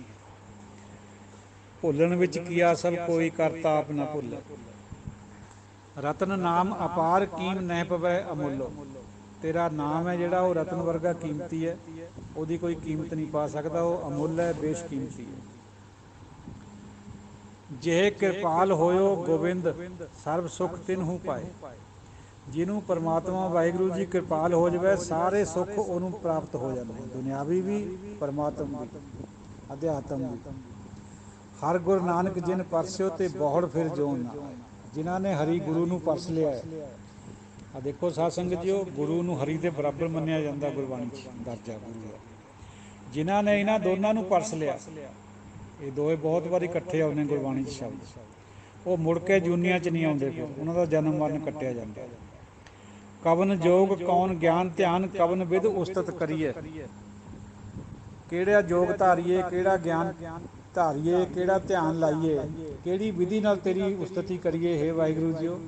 ਭੁੱਲਣ ਵਿੱਚ ਕੀਆ ਸਭ ਕੋਈ ਕਰਤਾ ਆਪ ਨਾ ਭੁੱਲੈ। ਰਤਨ ਨਾਮ ਅਪਾਰ ਕੀਮ ਨਹਿ ਪਵੈ ਅਮੁੱਲੋ। ਤੇਰਾ ਨਾਮ ਹੈ ਜਿਹੜਾ ਉਹ ਰਤਨ ਵਰਗਾ ਕੀਮਤੀ ਹੈ, ਉਹਦੀ ਕੋਈ ਕੀਮਤ ਨਹੀਂ ਪਾ ਸਕਦਾ, ਉਹ ਅਮੁੱਲ ਹੈ, ਬੇਸ਼ਕੀਮਤੀ ਹੈ। ਜਿਹੇ ਕਿਰਪਾਲ ਹੋਇਓ ਗੋਬਿੰਦ ਸਰਬ ਸੁਖ ਤਿਨਹੂ ਪਾਏ। ਜਿਹਨੂੰ ਪਰਮਾਤਮਾ ਵਾਹਿਗੁਰੂ ਜੀ ਕਿਰਪਾਲ ਹੋ ਜਾਵੇ, ਸਾਰੇ ਸੁੱਖ ਉਹਨੂੰ ਪ੍ਰਾਪਤ ਹੋ ਜਾਂਦੇ, ਦੁਨਿਆਵੀ ਵੀ ਪਰਮਾਤਮ ਵੀ ਅਧਿਆਤਮ ਵੀ। ਹਰ ਗੁਰੂ ਨਾਨਕ ਜਿਨ ਪਰਸਿਓ ਤੇ ਬਹੁੜ ਫਿਰ ਜੋਨ ਨਾ ਆਏ। ਜਿਨ੍ਹਾਂ ਨੇ ਹਰੀ ਗੁਰੂ ਨੂੰ ਪਰਸ ਲਿਆ ਹੈ। ਆ ਦੇਖੋ ਸਾਧ ਸੰਗਤ ਜੀਓ, ਗੁਰੂ ਨੂੰ ਹਰੀ ਦੇ ਬਰਾਬਰ ਮੰਨਿਆ ਜਾਂਦਾ ਗੁਰਬਾਣੀ 'ਚ ਦਰਜਾ ਗੁਰੂ ਦਾ। ਜਿਨ੍ਹਾਂ ਨੇ ਇਹਨਾਂ ਦੋਨਾਂ ਨੂੰ ਪਰਸ ਲਿਆ, ਇਹ ਦੋਵੇਂ ਬਹੁਤ ਵਾਰੀ ਇਕੱਠੇ ਆਉਂਦੇ ਗੁਰਬਾਣੀ 'ਚ ਸ਼ਬਦ, ਉਹ ਮੁੜ ਕੇ ਜੂਨੀਆਂ 'ਚ ਨਹੀਂ ਆਉਂਦੇ, ਫਿਰ ਉਹਨਾਂ ਦਾ ਜਨਮ ਮਰਨ ਕੱਟਿਆ ਜਾਂਦਾ। ਕਵਨ ਜੋਗ ਕੌਣ ਗਿਆਨ ਧਿਆਨ ਕਵਨ ਵਿਧ ਉਸਤਤ ਕਰੀਏ। ਕਿਹੜਾ ਯੋਗ ਧਾਰੀਏ, ਕਿਹੜਾ ਗਿਆਨ ਧਾਰੀਏ, ਕਿਹੜਾ ਧਿਆਨ ਲਾਈਏ, ਕਿਹੜੀ ਵਿਧੀ ਨਾਲ ਤੇਰੀ ਉਸਤਤੀ ਕਰੀਏ। ਹੇ ਵਾਹਿਗੁਰੂ ਜੀਓ,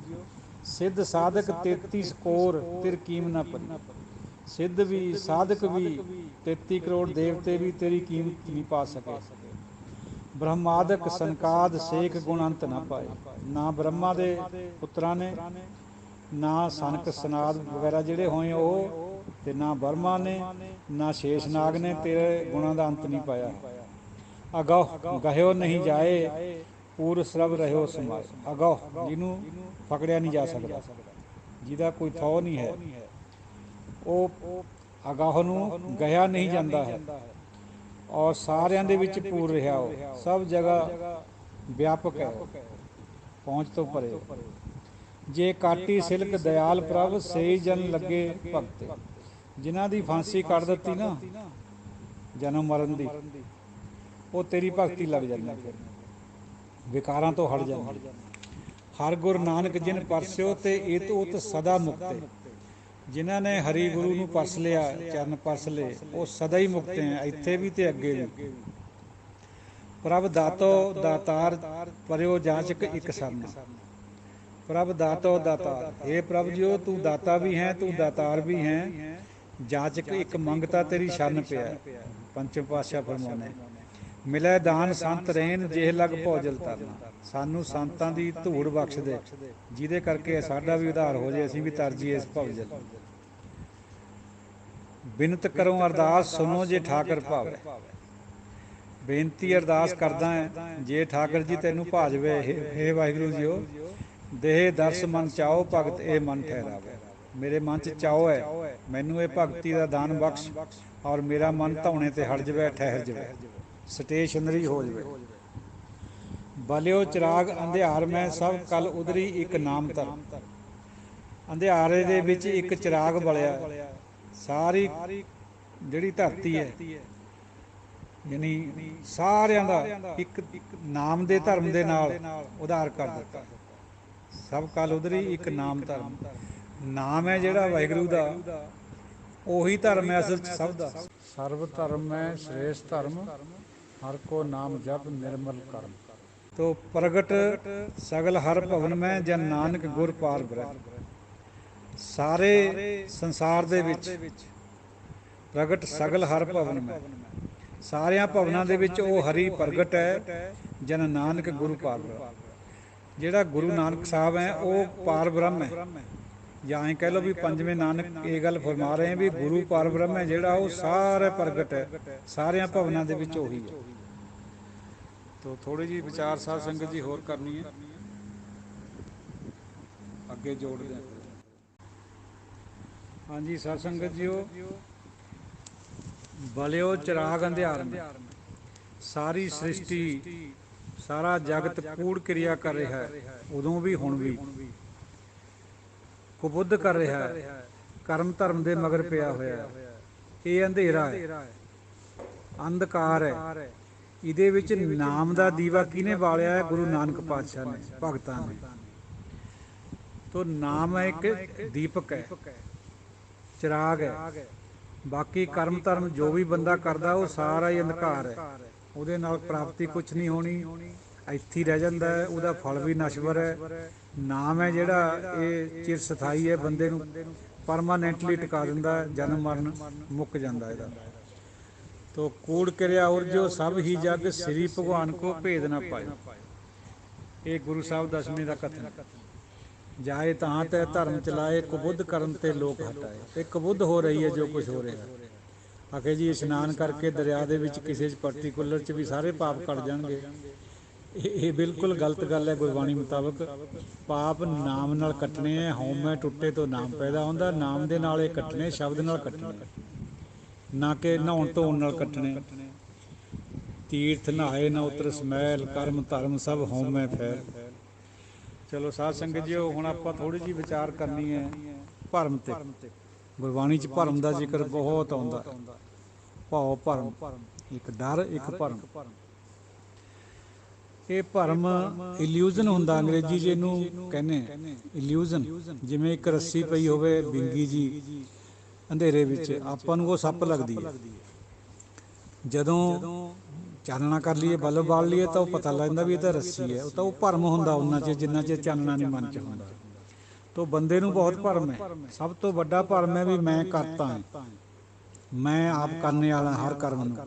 ਸਿੱਧ ਸਾਧਕ 33 ਕੋਰ ਤਿਰ ਕੀਮ ਨਾ ਪਰੀ। ਸਿੱਧ ਵੀ ਸਾਧਕ ਵੀ 33 ਕਰੋੜ ਦੇਵਤੇ ਵੀ ਤੇਰੀ ਕੀਮਤ ਨਹੀਂ ਪਾ ਸਕੇ। ਬ੍ਰਹਮਾਦਿਕ ਸੰਕਾਦ ਸੇਖ ਗੁਣ ਅੰਤ ਨਾ ਪਾਏ। ਨਾ ਬ੍ਰਹਮਾ ਦੇ ਪੁੱਤਰਾਂ ਨੇ, ਨਾ ਸਨਕ ਸਨਾਦ ਵਗੈਰਾ ਜਿਹੜੇ ਹੋਏ ਉਹ, ਤੇ ਨਾ ਬਰਮਾ ਨੇ, ਨਾ ਸ਼ੇਸ਼ਨਾਗ ਨੇ ਤੇਰੇ ਗੁਣਾਂ ਦਾ ਅੰਤ ਨਹੀਂ ਪਾਇਆ। ਅਗਾਹ ਗਹਿਓ ਨਹੀਂ ਜਾਏ ਪੂਰ ਸਰਬ ਰਹਿਓ ਸਮਾਏ। ਅਗਾਹ ਜਿਹਨੂੰ ਪਕੜਿਆ ਨਹੀਂ ਜਾ ਸਕਦਾ, ਜਿਹਦਾ ਕੋਈ ਥੋ ਨਹੀਂ ਹੈ, ਉਹ ਅਗਾਹ ਨੂੰ ਗਿਆ ਨਹੀਂ ਜਾਂਦਾ ਹੈ। ਔਰ ਸਾਰਿਆਂ ਦੇ ਵਿੱਚ ਪੂਰ ਰਿਹਾ, ਉਹ ਸਭ ਜਗ੍ਹਾ ਵਿਆਪਕ ਹੈ, ਪਹੁੰਚ ਤੋਂ ਪਰੇ। ਜੇ ਕਾਟੀ ਸਿਲਕ ਦਇਆਲ ਪ੍ਰਭ ਸਹੀ ਜਨ ਲੱਗੇ ਭਗਤ। ਜਿਨ੍ਹਾਂ ਦੀ ਫਾਂਸੀ ਕੱਢ ਦਿੱਤੀ ਨਾ ਜਨਮ ਮਰਨ ਦੀ, ਉਹ ਤੇਰੀ ਭਗਤੀ ਲੱਗ ਜਾਂਦੀ, ਫਿਰ ਵਿਕਾਰਾਂ ਤੋਂ ਹਟ ਜਾਂਦੀ। ਹਰ ਗੁਰੂ ਨਾਨਕ ਜਿਨ ਪਰਸਿਓ ਤੇ ਇਤ ਉਤ ਸਦਾ ਮੁਕਤੇ। ਜਿਨ੍ਹਾਂ ਨੇ ਹਰੀ ਗੁਰੂ ਨੂੰ ਪਰਸ ਲਿਆ, ਚਰਨ ਪਰਸ ਲਏ, ਉਹ ਸਦਾ ਹੀ ਮੁਕਤੇ ਹੈ, ਇੱਥੇ ਵੀ ਤੇ ਅੱਗੇ ਵੀ। ਪ੍ਰਭ ਦਾਤੋ ਦਾਤਾਰ ਪਰਿਓ ਜਾਚਕ ਇੱਕ ਸਰਨਾ। प्रभ दातो दातार, हे प्रभ जियो तू दाता भी है, तू दातार भी है। जाचक एक मंगता तेरी शरण पे है। पंचम पातशाह फरमाने, मिले दान संत रहन जेह लग भौजल तरना। सानू संतां दी धूड़ बख्श दे, ਜਿਹਦੇ ਕਰਕੇ ਸਾਡਾ ਵੀ ਉਧਾਰ ਹੋ ਜਾਏ, ਅਸੀਂ ਵੀ ਤਰ ਜੀਏ ਇਸ ਭਵਜਲ। ਬਿਨਤ ਕਰੋ ਅਰਦਾਸ ਸੁਣੋ ਜੇ ਠਾਕਰ ਭਾਵੇ। ਬੇਨਤੀ ਅਰਦਾਸ ਕਰਦਾ ਹੈ, ਜੇ ਠਾਕਰ ਜੀ ਤੈਨੂੰ ਭਾਜਵੇ। ਹੇ ਵਾਹਿਗੁਰੂ ਜੀਓ, ਦੇਹ ਦਰਸ ਮਨ ਚਾਓ, ਭਗਤ ਇਹ ਮਨ ਠਹਿਰਾਵੇ। ਮੇਰੇ ਮਨ 'ਚ ਚਾਓ ਹੈ, ਮੈਨੂੰ ਇਹ ਭਗਤੀ ਦਾ ਦਾਨ ਬਖਸ਼, ਔਰ ਮੇਰਾ ਮਨ ਧੌਣੇ ਤੇ ਹਟ ਜਾਵੇ, ਠਹਿਰ ਜਾਵੇ, ਸਟੇਸ਼ਨਰੀ ਹੋ ਜਾਵੇ। ਬਲਿਓ ਚਿਰਾਗ ਅੰਧਿਆਰ ਮੈਂ ਸਭ ਕਲ ਉਧਰੀ ਇੱਕ ਨਾਮ ਧਰ। ਅੰਧਿਆਰੇ ਦੇ ਵਿੱਚ ਇੱਕ ਚਿਰਾਗ ਬਲਿਆ, ਸਾਰੀ ਜਿਹੜੀ ਧਰਤੀ ਹੈ ਯਾਨੀ ਸਾਰਿਆਂ ਦਾ ਇੱਕ ਨਾਮ ਦੇ ਧਰਮ ਦੇ ਨਾਲ ਉਧਾਰ ਕਰ ਦਿੱਤਾ। ਸਭ ਕਲ ਉਧਰੀ ਇੱਕ ਨਾਮ ਧਰਮ। ਨਾਮ ਹੈ ਜਿਹੜਾ ਵਾਹਿਗੁਰੂ ਦਾ, ਉਹੀ ਧਰਮ ਹੈ ਅਸਲ 'ਚ ਸਭ ਦਾ। ਸਰਬ ਧਰਮ ਹੈ श्रेष्ठ धर्म, हर को नाम जप निर्मल कर्म। तो प्रगट सगल हर भवन में जन नानक गुर पार ब्रह्म। सारे संसार दे विच प्रगट सगल हर भवन में, सारिया भवनों ਦੇ ਵਿੱਚ ਉਹ ਹਰੀ ਪ੍ਰਗਟ ਹੈ। ਜਨ ਨਾਨਕ ਗੁਰੂ ਪਾਰ ਬ੍ਰਹਮ। ਜਿਹੜਾ ਗੁਰੂ ਨਾਨਕ ਸਾਹਿਬ ਹੈ ਉਹ ਪਾਰ ਬ੍ਰਹਮ ਹੈ, ਜਾਂ ਐਂ ਕਹਿ ਲਓ ਵੀ ਪੰਜਵੇਂ ਨਾਨਕ ਇਹ ਗੱਲ ਫਰਮਾ ਰਹੇ ਵੀ ਗੁਰੂ ਪਾਰ ਬ੍ਰਹਮ ਹੈ ਜਿਹੜਾ, ਉਹ ਸਾਰੇ ਪ੍ਰਗਟ ਹੈ ਸਾਰਿਆਂ ਭਵਨਾਂ ਦੇ ਵਿੱਚ ਉਹੀ ਹੈ। ਤੋ ਥੋੜੀ ਜਿਹੀ ਵਿਚਾਰ ਸਾਧ ਸੰਗਤ ਜੀ ਹੋਰ ਕਰਨੀ ਹੈ, ਅੱਗੇ ਜੋੜਦੇ ਹਾਂ। ਹਾਂਜੀ ਸਾਧ ਸੰਗਤ ਜੀਓ, ਬਲਿਓ ਚਿਰਾਗ ਅੰਧਿਆਰ में, ਸਾਰੀ ਸ੍ਰਿਸ਼ਟੀ ਸਾਰਾ ਜਗਤ ਕੂੜ ਕਿਰਿਆ ਕਰ ਰਿਹਾ ਹੈ, ਉਦੋਂ ਵੀ ਹੁਣ ਵੀ ਕੁਬੁੱਧ ਕਰ ਰਿਹਾ ਹੈ, ਕਰਮ ਧਰਮ ਦੇ ਮਗਰ ਪਿਆ ਹੋਇਆ ਹੈ। ਇਹ ਅੰਧੇਰਾ ਹੈ, ਅੰਧਕਾਰ ਹੈ। ਇਹਦੇ ਵਿੱਚ ਨਾਮ ਦਾ ਦੀਵਾ ਕਿਹਨੇ ਬਾਲਿਆ ਹੈ? ਗੁਰੂ ਨਾਨਕ ਪਾਤਸ਼ਾਹ ਨੇ, ਭਗਤਾਂ ਨੇ। ਤੋ ਨਾਮ ਹੈ ਇੱਕ ਦੀਪਕ ਹੈ, ਚਿਰਾਗ ਹੈ। ਬਾਕੀ ਕਰਮ ਧਰਮ ਜੋ ਵੀ ਬੰਦਾ ਕਰਦਾ ਉਹ ਸਾਰਾ ਹੀ ਅੰਧਕਾਰ ਹੈ, ਉਹਦੇ ਨਾਲ ਪ੍ਰਾਪਤੀ ਕੁਛ ਨਹੀਂ ਹੋਣੀ, ਇੱਥੇ ਹੀ ਰਹਿ ਜਾਂਦਾ ਹੈ, ਉਹਦਾ ਫਲ ਵੀ ਨਸ਼ਵਰ ਹੈ। ਨਾਮ ਹੈ ਜਿਹੜਾ ਇਹ ਚਿਰ ਸਥਾਈ ਹੈ, ਬੰਦੇ ਨੂੰ ਪਰਮਾਨੈਂਟਲੀ ਟਿਕਾ ਦਿੰਦਾ ਹੈ, ਜਨਮ ਮਰਨ ਮੁੱਕ ਜਾਂਦਾ ਇਹਦਾ। ਤੋ ਕੂੜ ਕਿਰਿਆ ਉਰਜੋ ਸਭ ਹੀ ਜਗ, ਸ੍ਰੀ ਭਗਵਾਨ ਕੋ ਭੇਦ ਨਾ ਪਾਏ। ਇਹ ਗੁਰੂ ਸਾਹਿਬ ਦਸਵੇਂ ਦਾ ਕਥਨ। ਜਾਏ ਤਾਂ ਤੈ ਧਰਮ ਚਲਾਏ, ਕੁਬੁੱਧ ਕਰਨ ਤੇ ਲੋਕ ਹਟਾਏ। ਇਹ ਕੁਬੁੱਧ ਹੋ ਰਹੀ ਹੈ ਜੋ ਕੁਝ ਹੋ ਰਿਹਾ। ਆਖੇ ਜੀ ਇਸ਼ਨਾਨ ਕਰਕੇ ਦਰਿਆ ਦੇ ਵਿੱਚ ਕਿਸੇ 'ਚ ਪਰਟੀਕੂਲਰ 'ਚ ਵੀ ਸਾਰੇ ਪਾਪ ਕੱਟ ਜਾਣਗੇ। ਇਹ ਬਿਲਕੁਲ ਗਲਤ ਗੱਲ ਹੈ ਗੁਰਬਾਣੀ ਮੁਤਾਬਕ। ਪਾਪ ਨਾਮ ਨਾਲ ਕੱਟਣੇ ਹੈ। ਹਉਮੈ ਟੁੱਟੇ ਤੋਂ ਨਾਮ ਪੈਦਾ ਹੁੰਦਾ, ਨਾਮ ਦੇ ਨਾਲ ਇਹ ਕੱਟਣੇ, ਸ਼ਬਦ ਨਾਲ ਕੱਟਣੇ, ਨਾ ਕਿ ਨਹਾਉਣ ਧੋਣ ਨਾਲ ਕੱਟਣੇ। ਤੀਰਥ ਨਹਾਏ ਨਾ ਉਤਰ ਸਮੈਲ, ਕਰਮ ਧਰਮ ਸਭ ਹਉਮੈ ਫੈਲ। ਚਲੋ ਸਾਧ ਸੰਗਤ ਜੀ, ਹੁਣ ਆਪਾਂ ਥੋੜੀ ਜਿਹੀ ਵਿਚਾਰ ਕਰਨੀ ਹੈ ਭਰਮ ਤੇ। ਗੁਰਬਾਣੀ 'ਚ ਭਰਮ ਦਾ ਜ਼ਿਕਰ ਬਹੁਤ ਆਉਂਦਾ, ਭਾਵ ਭਰਮ, ਇੱਕ ਡਰ, ਇੱਕ ਭਰਮ। ਇਹ ਭਰਮ ਇਲਿਊਜ਼ਨ ਹੁੰਦਾ, ਅੰਗਰੇਜ਼ੀ 'ਚ ਇਹਨੂੰ ਕਹਿੰਦੇ ਇਲਿਊਜ਼ਨ। ਜਿਵੇਂ ਇੱਕ ਰੱਸੀ ਪਈ ਹੋਵੇ ਬਿੰਗੀ ਜੀ ਅੰਧੇਰੇ ਵਿੱਚ, ਆਪਾਂ ਨੂੰ ਉਹ ਸੱਪ ਲੱਗਦੀ ਹੈ। ਜਦੋਂ ਚਾਨਣਾ ਕਰ ਲਈਏ, ਬਲਬ ਬਾਲ ਲਈਏ ਤਾਂ ਉਹ ਪਤਾ ਲੱਗ ਜਾਂਦਾ ਵੀ ਇਹ ਤਾਂ ਰੱਸੀ ਹੈ। ਉਹ ਤਾਂ ਉਹ ਭਰਮ ਹੁੰਦਾ ਉਹਨਾਂ 'ਚ ਜਿੰਨਾ 'ਚ ਚਾਨਣਾ ਨਹੀਂ ਮਨ 'ਚ ਹੁੰਦਾ। ਤੋ ਬੰਦੇ ਨੂੰ ਬਹੁਤ ਭਰਮ ਹੈ। ਸਭ ਤੋਂ ਵੱਡਾ ਭਰਮ ਹੈ ਵੀ ਮੈਂ ਕਰਤਾ ਹਾਂ, ਮੈਂ ਆਪ ਕਰਨੇ ਵਾਲਾ ਹਰ ਕਰਮ ਨੂੰ।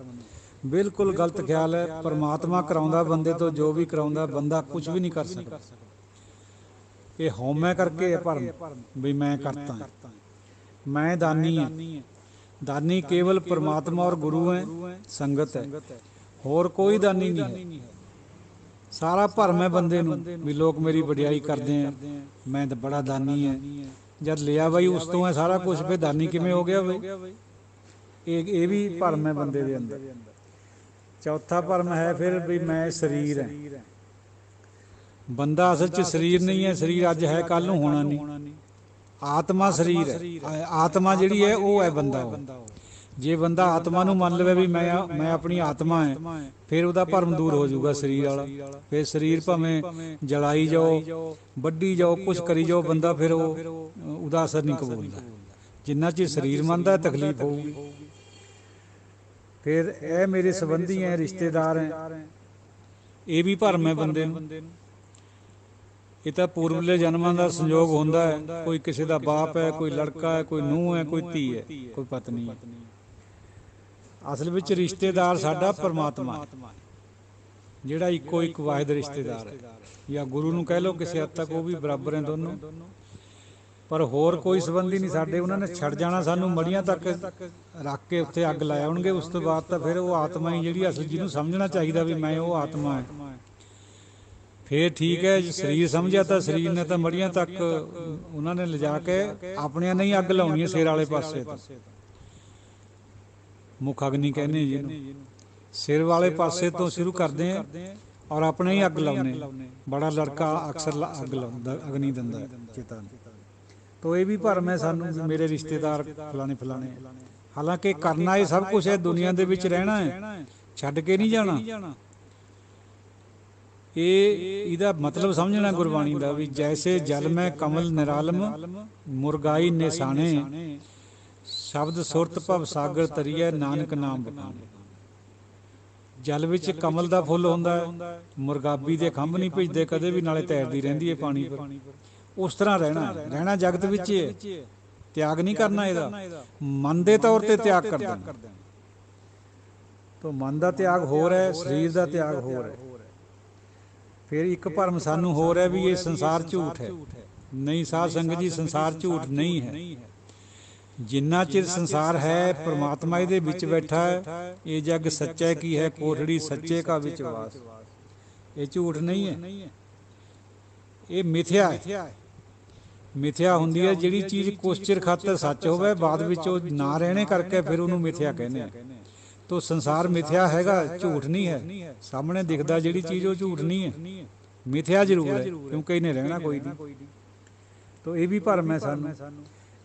ਬਿਲਕੁਲ ਗਲਤ ਖਿਆਲ ਹੈ। ਪਰਮਾਤਮਾ ਕਰਾਉਂਦਾ ਬੰਦੇ ਤੋਂ ਜੋ ਵੀ ਕਰਾਉਂਦਾ, ਬੰਦਾ ਕੁਝ ਵੀ ਨਹੀਂ ਕਰ ਸਕਦਾ। ਇਹ ਹਉਮੈ ਕਰਕੇ ਹੈ ਭਰਮ ਵੀ ਮੈਂ ਕਰਤਾ, ਮੈਂ ਦਾਨੀ ਹਾਂ। ਦਾਨੀ ਕੇਵਲ ਪਰਮਾਤਮਾ ਔਰ ਗੁਰੂ ਹੈ, ਸੰਗਤ ਹੈ, ਹੋਰ ਕੋਈ ਦਾਨੀ ਨਹੀਂ ਹੈ। ਸਾਰਾ ਭਰਮ ਹੈ ਬੰਦੇ ਨੂੰ ਵੀ ਲੋਕ ਮੇਰੀ ਵਡਿਆਈ ਕਰਦੇ ਆ, ਮੈਂ ਤਾਂ ਬੜਾ ਦਾਨੀ ਹੈ। ਜਦ ਲਿਆ ਬਈ ਉਸ ਤੋਂ ਹੈ ਸਾਰਾ ਕੁਝ, ਫਿਰ ਦਾਨੀ ਕਿਵੇਂ ਹੋ ਗਿਆ ਬਈ? ਇਹ ਵੀ ਭਰਮ ਹੈ ਬੰਦੇ ਦੇ ਅੰਦਰ। ਚੌਥਾ ਭਰਮ ਹੈ ਫਿਰ ਵੀ ਮੈਂ ਸਰੀਰ ਹੈ। ਬੰਦਾ ਅਸਲ 'ਚ ਸਰੀਰ ਨਹੀਂ ਹੈ। ਸਰੀਰ ਅੱਜ ਹੈ, ਕੱਲ੍ਹ ਨੂੰ ਹੋਣਾ ਨਹੀਂ। ਆਤਮਾ ਸਰੀਰ ਹੈ। ਆਤਮਾ ਜਿਹੜੀ ਹੈ ਉਹ ਹੈ ਬੰਦਾ। ਉਹ ਜੇ ਬੰਦਾ ਆਤਮਾ ਨੂੰ ਮੰਨ ਲਵੇ ਵੀ ਮੈਂ ਆਪਣੀ ਆਤਮਾ ਹੈ, ਫਿਰ ਉਹਦਾ ਭਰਮ ਦੂਰ ਹੋ ਜਾਊਗਾ ਸਰੀਰ ਵਾਲਾ। ਫਿਰ ਸਰੀਰ ਭਾਵੇਂ ਜਲਾਈ ਜਾਓ, ਵੱਢੀ ਜਾਓ, ਕੁਛ ਕਰੀ ਜਾਓ, ਬੰਦਾ ਫਿਰ ਉਹਦਾ ਅਸਰ ਨਹੀਂ ਕਬੂਲਦਾ। ਜਿੰਨਾ ਚਿਰ ਸਰੀਰ ਮੰਨਦਾ ਤਕਲੀਫ ਹੋਊਗੀ। ਫਿਰ ਇਹ ਮੇਰੇ ਸੰਬੰਧੀ ਹੈ, ਰਿਸ਼ਤੇਦਾਰ ਹੈ, ਇਹ ਵੀ ਭਰਮ ਹੈ ਬੰਦੇ ਨੂੰ। ਇਹ ਤਾਂ ਪੂਰਬਲੇ ਜਨਮਾਂ ਦਾ ਸੰਯੋਗ ਹੁੰਦਾ ਹੈ। ਕੋਈ ਕਿਸੇ ਦਾ ਬਾਪ ਹੈ, ਕੋਈ ਲੜਕਾ ਹੈ, ਕੋਈ ਨੂੰਹ ਹੈ, ਕੋਈ ਧੀ ਹੈ, ਕੋਈ ਪਤਨੀ ਹੈ। ਅਸਲ ਵਿੱਚ ਰਿਸ਼ਤੇਦਾਰ ਸਾਡਾ ਪਰਮਾਤਮਾ ਹੈ, ਜਿਹੜਾ ਇੱਕੋ ਇੱਕ ਵਾਹਿਦ ਰਿਸ਼ਤੇਦਾਰ ਹੈ, ਜਾਂ ਗੁਰੂ ਨੂੰ ਕਹਿ ਲਓ ਕਿਸੇ ਹੱਦ ਤੱਕ, ਉਹ ਵੀ ਬਰਾਬਰ ਹੈ ਦੋਨੋਂ। ਪਰ ਹੋਰ ਕੋਈ ਸੰਬੰਧੀ ਨਹੀਂ ਸਾਡੇ। ਉਹਨਾਂ ਨੇ ਛੱਡ ਜਾਣਾ ਸਾਨੂੰ ਮੜੀਆਂ ਤੱਕ ਰੱਖ ਕੇ ਉੱਥੇ ਅੱਗ ਲਾਇਆ ਹੋਣਗੇ। ਉਸ ਤੋਂ ਬਾਅਦ ਤਾਂ ਫਿਰ ਉਹ ਆਤਮਾ ਹੀ ਜਿਹੜੀ ਅਸਲ ਜਿਹਨੂੰ ਸਮਝਣਾ ਚਾਹੀਦਾ ਵੀ ਮੈਂ ਉਹ ਆਤਮਾ ਹੈ, ਫਿਰ ਠੀਕ ਹੈ। ਸਰੀਰ ਸਮਝਿਆ ਤਾਂ ਸਰੀਰ ਨੇ ਤਾਂ ਮੜੀਆਂ ਤੱਕ ਉਹਨਾਂ ਨੇ ਲਿਜਾ ਕੇ ਆਪਣਿਆਂ ਨੇ ਹੀ ਅੱਗ ਲਾਉਣੀ ਹੈ ਸਿਰ ਵਾਲੇ ਪਾਸੇ ਤੋਂ। ਮੁੱਖ ਅਗਨੀ ਕਹਿੰਦੇ ਜਿਹਨੂੰ, ਸਿਰ ਵਾਲੇ ਪਾਸੇ ਤੋਂ ਸ਼ੁਰੂ ਕਰਦੇ ਆ ਔਰ ਆਪਣੇ ਹੀ ਅੱਗ ਲਾਉਨੇ। ਬੜਾ ਲੜਕਾ ਅਕਸਰ ਅੱਗ ਲਾਉਂਦਾ, ਅਗਨੀ ਦਿੰਦਾ ਚਿਤਾ ਨੂੰ। ਤੋ ਇਹ ਵੀ ਭਰਮ ਹੈ ਸਾਨੂੰ ਵੀ ਮੇਰੇ ਰਿਸ਼ਤੇਦਾਰ ਫਲਾਣੇ ਫਲਾਣੇ। ਹਾਲਾਂਕਿ ਕਰਨਾ ਇਹ ਸਭ ਕੁਛ ਹੈ, ਦੁਨੀਆ ਦੇ ਵਿੱਚ ਰਹਿਣਾ ਹੈ, ਛੱਡ ਕੇ ਨਹੀਂ ਜਾਣਾ। ਇਹਦਾ ਮਤਲਬ ਸਮਝਣਾ ਗੁਰਬਾਣੀ ਦਾ ਵੀ ਜੈਸੇ ਜਲ ਮੈਂ ਕਮਲ ਨਿਰਾਲਮ ਮੁਰਗਾਈ ਨਿਸ਼ਾਨੇ ਸ਼ਬਦ ਸੁਰਤ ਭਵ ਸਾਗਰ ਤਰੀਐ ਨਾਨਕ ਨਾਮ ਬਖਾਨੇ। ਜਲ ਵਿੱਚ ਕਮਲ ਦਾ ਫੁੱਲ ਹੁੰਦਾ ਹੈ, ਮੁਰਗਾਬੀ ਦੇ ਖੰਭ ਨਹੀਂ ਭਿੱਜਦੇ ਕਦੇ ਵੀ, ਨਾਲੇ ਤੈਰਦੀ ਰਹਿੰਦੀ ਹੈ ਪਾਣੀ ਪਰ। ਉਸ ਤਰ੍ਹਾਂ ਰਹਿਣਾ ਜਗਤ ਵਿੱਚ ਹੀ ਹੈ। ਤਿਆਗ ਨਹੀਂ ਕਰਨਾ ਇਹਦਾ, ਮਨ ਦੇ ਤੌਰ ਤੇ ਤਿਆਗ ਕਰ ਦੇਣਾ। ਤਾਂ ਮਨ ਦਾ ਤਿਆਗ ਹੋਰ ਹੈ, ਸਰੀਰ ਦਾ ਤਿਆਗ ਹੋਰ ਹੈ। ਫਿਰ ਇੱਕ ਭਰਮ ਸਾਨੂੰ ਹੋਰ ਹੈ ਵੀ ਇਹ ਸੰਸਾਰ ਝੂਠ ਹੈ। ਨਹੀਂ ਸਾਧ ਸੰਗਤ ਜੀ, ਸੰਸਾਰ ਝੂਠ ਨਹੀਂ ਹੈ। ਜਿੰਨਾ ਚਿਰ ਸੰਸਾਰ ਹੈ ਪਰਮਾਤਮਾ ਇਹਦੇ ਵਿੱਚ ਬੈਠਾ ਹੈ। ਇਹ ਜਗ ਸੱਚਾ ਕੀ ਹੈ, ਕੋਠੜੀ ਸੱਚੇ ਕਾ ਵਿਚਵਾਸ। ਇਹ ਝੂਠ ਨਹੀਂ ਹੈ, ਇਹ ਮਿਥਿਆ ਹੈ। ਮਿਥਿਆ ਹੁੰਦੀ ਹੈ ਜਿਹੜੀ ਚੀਜ਼ ਕੁਛ ਚਿਰ ਖਾਤਰ ਸੱਚ ਹੋਵੇ, ਬਾਅਦ ਵਿੱਚ ਉਹ ਨਾ ਰਹਿਣੇ ਕਰਕੇ ਫਿਰ ਉਹਨੂੰ ਮਿਥਿਆ ਕਹਿੰਦੇ ਆ। ਤੋ ਸੰਸਾਰ ਮਿਥਿਆ ਹੈਗਾ, ਝੂਠ ਨਹੀਂ ਹੈ। ਸਾਹਮਣੇ ਦਿਖਦਾ ਜਿਹੜੀ ਚੀਜ਼ ਉਹ ਝੂਠ ਨਹੀਂ ਹੈ, ਮਿਥਿਆ ਜ਼ਰੂਰ ਹੈ, ਕਿਉਂਕਿ ਇਹਨੇ ਰਹਿਣਾ ਕੋਈ ਨਹੀਂ। ਤੋ ਇਹ ਵੀ ਭਰਮ ਹੈ ਸਾਨੂੰ।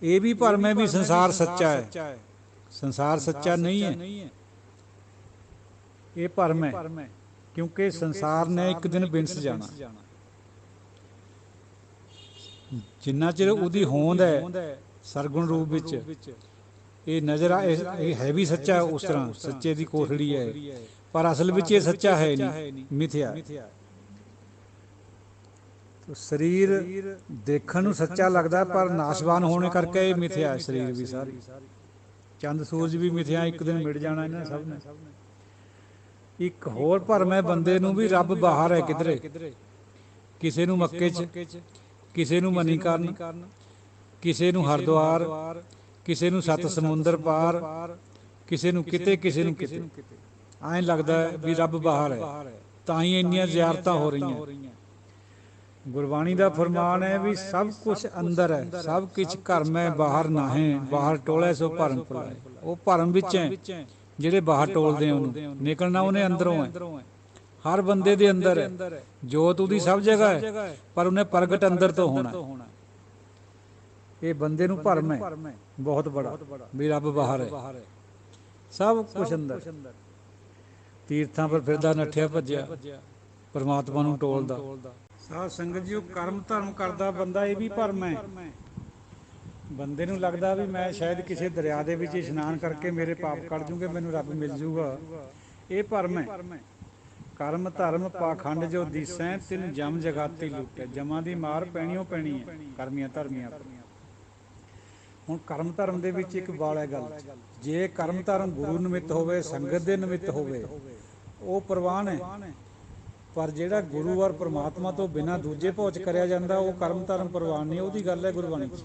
ਇਹ ਵੀ ਭਰਮ ਹੈ ਵੀ ਸੰਸਾਰ ਸੱਚਾ ਹੈ। ਸੰਸਾਰ ਸੱਚਾ ਨਹੀਂ ਹੈ, ਇਹ ਭਰਮ ਹੈ, ਕਿਉਂਕਿ ਸੰਸਾਰ ਨੇ ਇੱਕ ਦਿਨ ਵਿੰਸ ਜਾਣਾ। ਜਿੰਨਾ ਚਿਰ ਉਹਦੀ ਹੋਂਦ ਹੈ ਸਰਗੁਣ ਰੂਪ ਵਿੱਚ, ਇਹ ਨਜ਼ਰ ਇਹ ਹੈ ਵੀ ਸੱਚਾ ਉਸ ਤਰ੍ਹਾਂ, ਸੱਚੇ ਦੀ ਕੋਠੜੀ ਹੈ, ਪਰ ਅਸਲ ਵਿੱਚ ਇਹ ਸੱਚਾ ਹੈ ਨਹੀਂ, ਮਿਥਿਆ। ਸਰੀਰ ਦੇਖਣ ਨੂੰ ਸੱਚਾ ਲੱਗਦਾ, ਪਰ ਨਾਸ਼ਵਾਨ ਹੋਣੇ ਕਰਕੇ ਇਹ ਮਿਥਿਆ ਹੈ। ਸਰੀਰ ਵੀ ਸਾਰੀ, ਚੰਦ ਸੂਰਜ ਵੀ ਮਿਥਿਆ, ਇੱਕ ਦਿਨ ਮਿਟ ਜਾਣਾ ਇਹਨਾਂ ਸਭ ਨੇ। ਇੱਕ ਹੋਰ ਭਰਮ ਹੈ ਬੰਦੇ ਨੂੰ ਵੀ ਰੱਬ ਬਾਹਰ ਹੈ ਕਿਧਰੇ, ਕਿਸੇ ਨੂੰ ਮੱਕੇ 'ਚ, ਕਿਸੇ ਨੂੰ ਮਨੀਕਰਨ, ਕਿਸੇ ਨੂੰ ਹਰਿਦੁਆਰ, ਕਿਸੇ ਨੂੰ ਸੱਤ ਸਮੁੰਦਰ ਪਾਰ, ਕਿਸੇ ਨੂੰ ਕਿਤੇ, ਕਿਸੇ ਨੂੰ ਕਿਤੇ। ਐਂ ਲੱਗਦਾ ਹੈ ਵੀ ਰੱਬ ਬਾਹਰ ਹੈ, ਤਾਂ ਹੀ ਇੰਨੀਆਂ ਜ਼ਿਆਰਤਾਂ ਹੋ ਰਹੀਆਂ। ਗੁਰਬਾਣੀ ਦਾ ਫਰਮਾਨ ਹੈ ਵੀ ਸਭ ਕੁਛ ਅੰਦਰ ਹੈ, ਸਭ ਕੁਛ ਘਰ ਮੈਂ ਬਾਹਰ ਨਾਹੀਂ, ਬਾਹਰ ਟੋਲੇ ਸੋ ਭਰਮ ਭੁਲਾਏ। ਉਹ ਭਰਮ ਵਿੱਚ ਹੈ ਜਿਹੜੇ ਬਾਹਰ ਟੋਲਦੇ ਉਹਨੂੰ, ਨਿਕਲਣਾ ਉਹਨੇ ਅੰਦਰੋਂ ਹੈ। ਹਰ ਬੰਦੇ ਦੇ ਅੰਦਰ ਹੈ ਜੋਤ, ਉਹਦੀ ਸਭ ਜਗ੍ਹਾ ਹੈ, ਪਰ ਉਹਨੇ ਪ੍ਰਗਟ ਅੰਦਰ ਤੋਂ ਹੋਣਾ। ਇਹ ਬੰਦੇ ਨੂੰ ਭਰਮ ਹੈ ਬਹੁਤ ਬੜਾ ਵੀ ਰੱਬ ਬਾਹਰ ਹੈ, ਸਭ ਕੁਛ ਅੰਦਰ। ਤੀਰਥਾਂ ਪਰ ਫਿਰਦਾ ਨੱਠਿਆ ਭੱਜਿਆ, ਪਰਮਾਤਮਾ ਨੂੰ ਟੋਲਦਾ। ਸਾਧ ਸੰਗਤ ਜੀ, ਉਹ ਕਰਮ ਧਰਮ ਕਰਦਾ ਬੰਦਾ, ਇਹ ਵੀ ਭਰਮ ਹੈ। ਬੰਦੇ ਨੂੰ ਲੱਗਦਾ ਵੀ ਮੈਂ ਸ਼ਾਇਦ ਕਿਸੇ ਦਰਿਆ ਦੇ ਵਿੱਚ ਇਸ਼ਨਾਨ ਕਰਕੇ ਮੇਰੇ ਪਾਪ ਕੱਢ ਜੂਗੇ, ਮੈਨੂੰ ਰੱਬ ਮਿਲ ਜੂਗਾ। ਇਹ ਭਰਮ ਹੈ। ਕਰਮ ਧਰਮ ਪਾਖੰਡ ਜੋ ਦੀਸੈ, ਤਿਨ ਜਮ ਜਗਾਤੀ ਲੁੱਟੇ। ਜਮਾਂ ਦੀ ਮਾਰ ਪੈਣੀਓ ਪੈਣੀ ਹੈ ਕਰਮੀਆਂ ਧਰਮੀਆਂ। ਹੁਣ ਕਰਮ ਧਰਮ ਦੇ ਵਿੱਚ ਇੱਕ ਬਾਲ ਹੈ ਗੱਲ, ਜੇ ਕਰਮ ਧਰਮ ਗੁਰੂ ਨਿਮਿਤ ਹੋਵੇ, ਸੰਗਤ ਦੇ ਨਿਮਿਤ ਹੋਵੇ, ਉਹ ਪ੍ਰਵਾਨ ਹੈ। ਪਰ ਜਿਹੜਾ ਗੁਰੂ ਔਰ ਪਰਮਾਤਮਾ ਤੋਂ ਬਿਨਾਂ ਦੂਜੇ ਭੋਜ ਕਰਿਆ ਜਾਂਦਾ, ਉਹ ਕਰਮ ਧਰਮ ਪ੍ਰਵਾਨ ਨਹੀਂ। ਉਹਦੀ ਗੱਲ ਹੈ ਗੁਰਬਾਣੀ 'ਚ।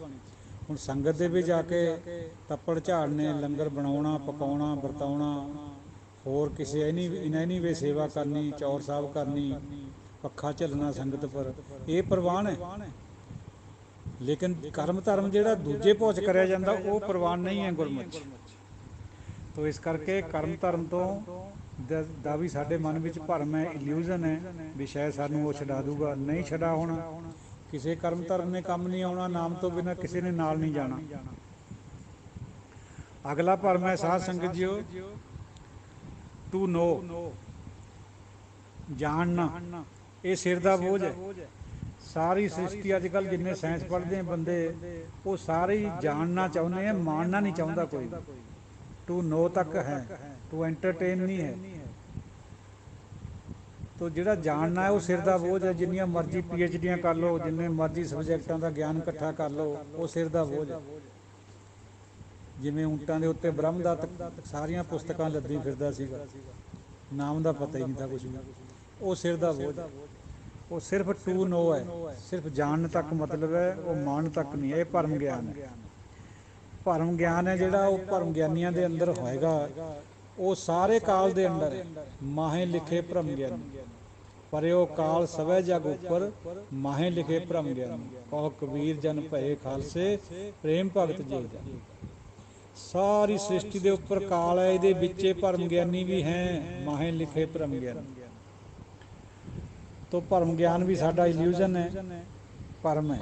ਹੁਣ ਸੰਗਤ ਦੇ ਵਿੱਚ ਜਾ ਕੇ ਤੱਪੜ ਝਾੜਨੇ, ਲੰਗਰ ਬਣਾਉਣਾ, ਪਕਾਉਣਾ, ਵਰਤਾਉਣਾ, ਹੋਰ ਕਿਸੇ ਇਨੈਨੀ ਵੇ ਸੇਵਾ ਕਰਨੀ, ਚੌਰ ਸਾਹਿਬ ਕਰਨੀ, ਪੱਖਾ ਝੱਲਣਾ ਸੰਗਤ ਪਰ, ਇਹ ਪ੍ਰਵਾਨ ਹੈ। ਲੇਕਿਨ ਕਰਮ ਧਰਮ ਜਿਹੜਾ ਦੂਜੇ ਭੋਜ ਕਰਿਆ ਜਾਂਦਾ, ਉਹ ਪ੍ਰਵਾਨ ਨਹੀਂ ਹੈ ਗੁਰਮੁਖ। ਤੋ ਇਸ ਕਰਕੇ ਕਰਮ ਧਰਮ ਤੋਂ ਦਾ ਵੀ ਸਾਡੇ ਮਨ ਵਿੱਚ ਭਰਮ ਹੈ, ਇਲਿਊਜ਼ਨ ਹੈ ਵੀ ਸ਼ਾਇਦ ਸਾਨੂੰ ਉਹ ਛਡਾ ਦੂਗਾ। ਨਹੀਂ ਛਡਾ ਹੋਣਾ, ਕਿਸੇ ਕਰਮ ਧਰਮ ਨੇ ਕੰਮ ਨਹੀਂ ਆਉਣਾ। ਨਾਮ ਤੋਂ ਬਿਨਾਂ ਕਿਸੇ ਨੇ ਨਾਲ ਨਹੀਂ ਜਾਣਾ। ਅਗਲਾ ਭਰਮ ਹੈ ਸਾਧ ਸੰਗਤ ਜੀਓ, ਟੂ ਨੋ, ਜਾਣਨਾ। ਇਹ ਸਿਰ ਦਾ ਬੋਝ ਹੈ। ਸਾਰੀ ਸ੍ਰਿਸ਼ਟੀ ਅੱਜ ਕੱਲ੍ਹ ਜਿੰਨੇ ਸਾਇੰਸ ਪੜ੍ਹਦੇ ਬੰਦੇ, ਉਹ ਸਾਰੇ ਹੀ ਜਾਣਨਾ ਚਾਹੁੰਦੇ ਆ, ਮਾਣਨਾ ਨਹੀਂ ਚਾਹੁੰਦਾ ਕੋਈ। ਟੂ ਨੋ ਤੱਕ ਹੈ, ਟੂ ਐਂਟਰਟੇਨ ਨਹੀਂ ਹੈ। तो ਜਿਹੜਾ ਜਾਣਨਾ ਹੈ ਉਹ ਸਿਰ ਦਾ ਬੋਝ ਹੈ। ਜਿੰਨੀਆਂ ਮਰਜ਼ੀ PhDਆਂ ਕਰ ਲਓ, ਜਿੰਨੇ ਮਰਜ਼ੀ ਸਬਜੈਕਟਾਂ ਦਾ ਗਿਆਨ ਇਕੱਠਾ ਕਰ ਲਓ, ਉਹ ਸਿਰ ਦਾ ਬੋਝ ਹੈ। ਜਿਵੇਂ ਊਂਟਾਂ ਦੇ ਉੱਤੇ ਬ੍ਰਹਮ ਦਾ ਸਾਰੀਆਂ ਪੁਸਤਕਾਂ ਲੱਦੀ ਫਿਰਦਾ ਸੀਗਾ, ਨਾਮ ਦਾ ਪਤਾ ਹੀ ਨਹੀਂ ਤਾਂ ਕੁਛ ਵੀ, ਉਹ ਸਿਰ ਦਾ ਬੋਝ ਹੈ। ਉਹ ਸਿਰਫ ਟੂ ਨੋ ਹੈ, ਸਿਰਫ ਜਾਣਨ ਤੱਕ ਮਤਲਬ ਹੈ, ਉਹ ਮੰਨਣ ਤੱਕ ਨਹੀਂ। ਇਹ ਭਰਮ ਗਿਆਨ ਹੈ। ਭਰਮ ਗਿਆਨ ਹੈ ਜਿਹੜਾ, ਉਹ ਭਰਮ ਗਿਆਨੀਆਂ ਦੇ ਅੰਦਰ ਹੋਏਗਾ। ਉਹ ਸਾਰੇ ਕਾਲ ਦੇ ਅੰਦਰ ਹੈ। ਮਾਹੇ ਲਿਖੇ ਭਰਮ ਗਿਆਨੀ, ਪਰਿਓ ਕਾਲ ਸਵੈ ਜਗ ਉੱਪਰ, ਮਾਹੇ ਲਿਖੇ ਭਰਮ ਗਿਆਨੀ। ਕਹੋ ਕਬੀਰ ਜਨ ਭਏ ਖਾਲਸੇ, ਪ੍ਰੇਮ ਭਗਤ ਜੇ ਜਾਨੀ। ਸਾਰੀ ਸ੍ਰਿਸ਼ਟੀ ਦੇ ਉੱਪਰ ਕਾਲ ਹੈ, ਇਹਦੇ ਵਿੱਚੇ ਭਰਮ ਗਿਆਨੀ ਵੀ ਹੈ, ਮਾਹੇ ਲਿਖੇ ਭਰਮ ਗਿਆਨੀ। ਤੋ ਭਰਮ ਗਿਆਨ ਵੀ ਸਾਡਾ ਇਲੂਜ਼ਨ ਹੈ, ਭਰਮ ਹੈ।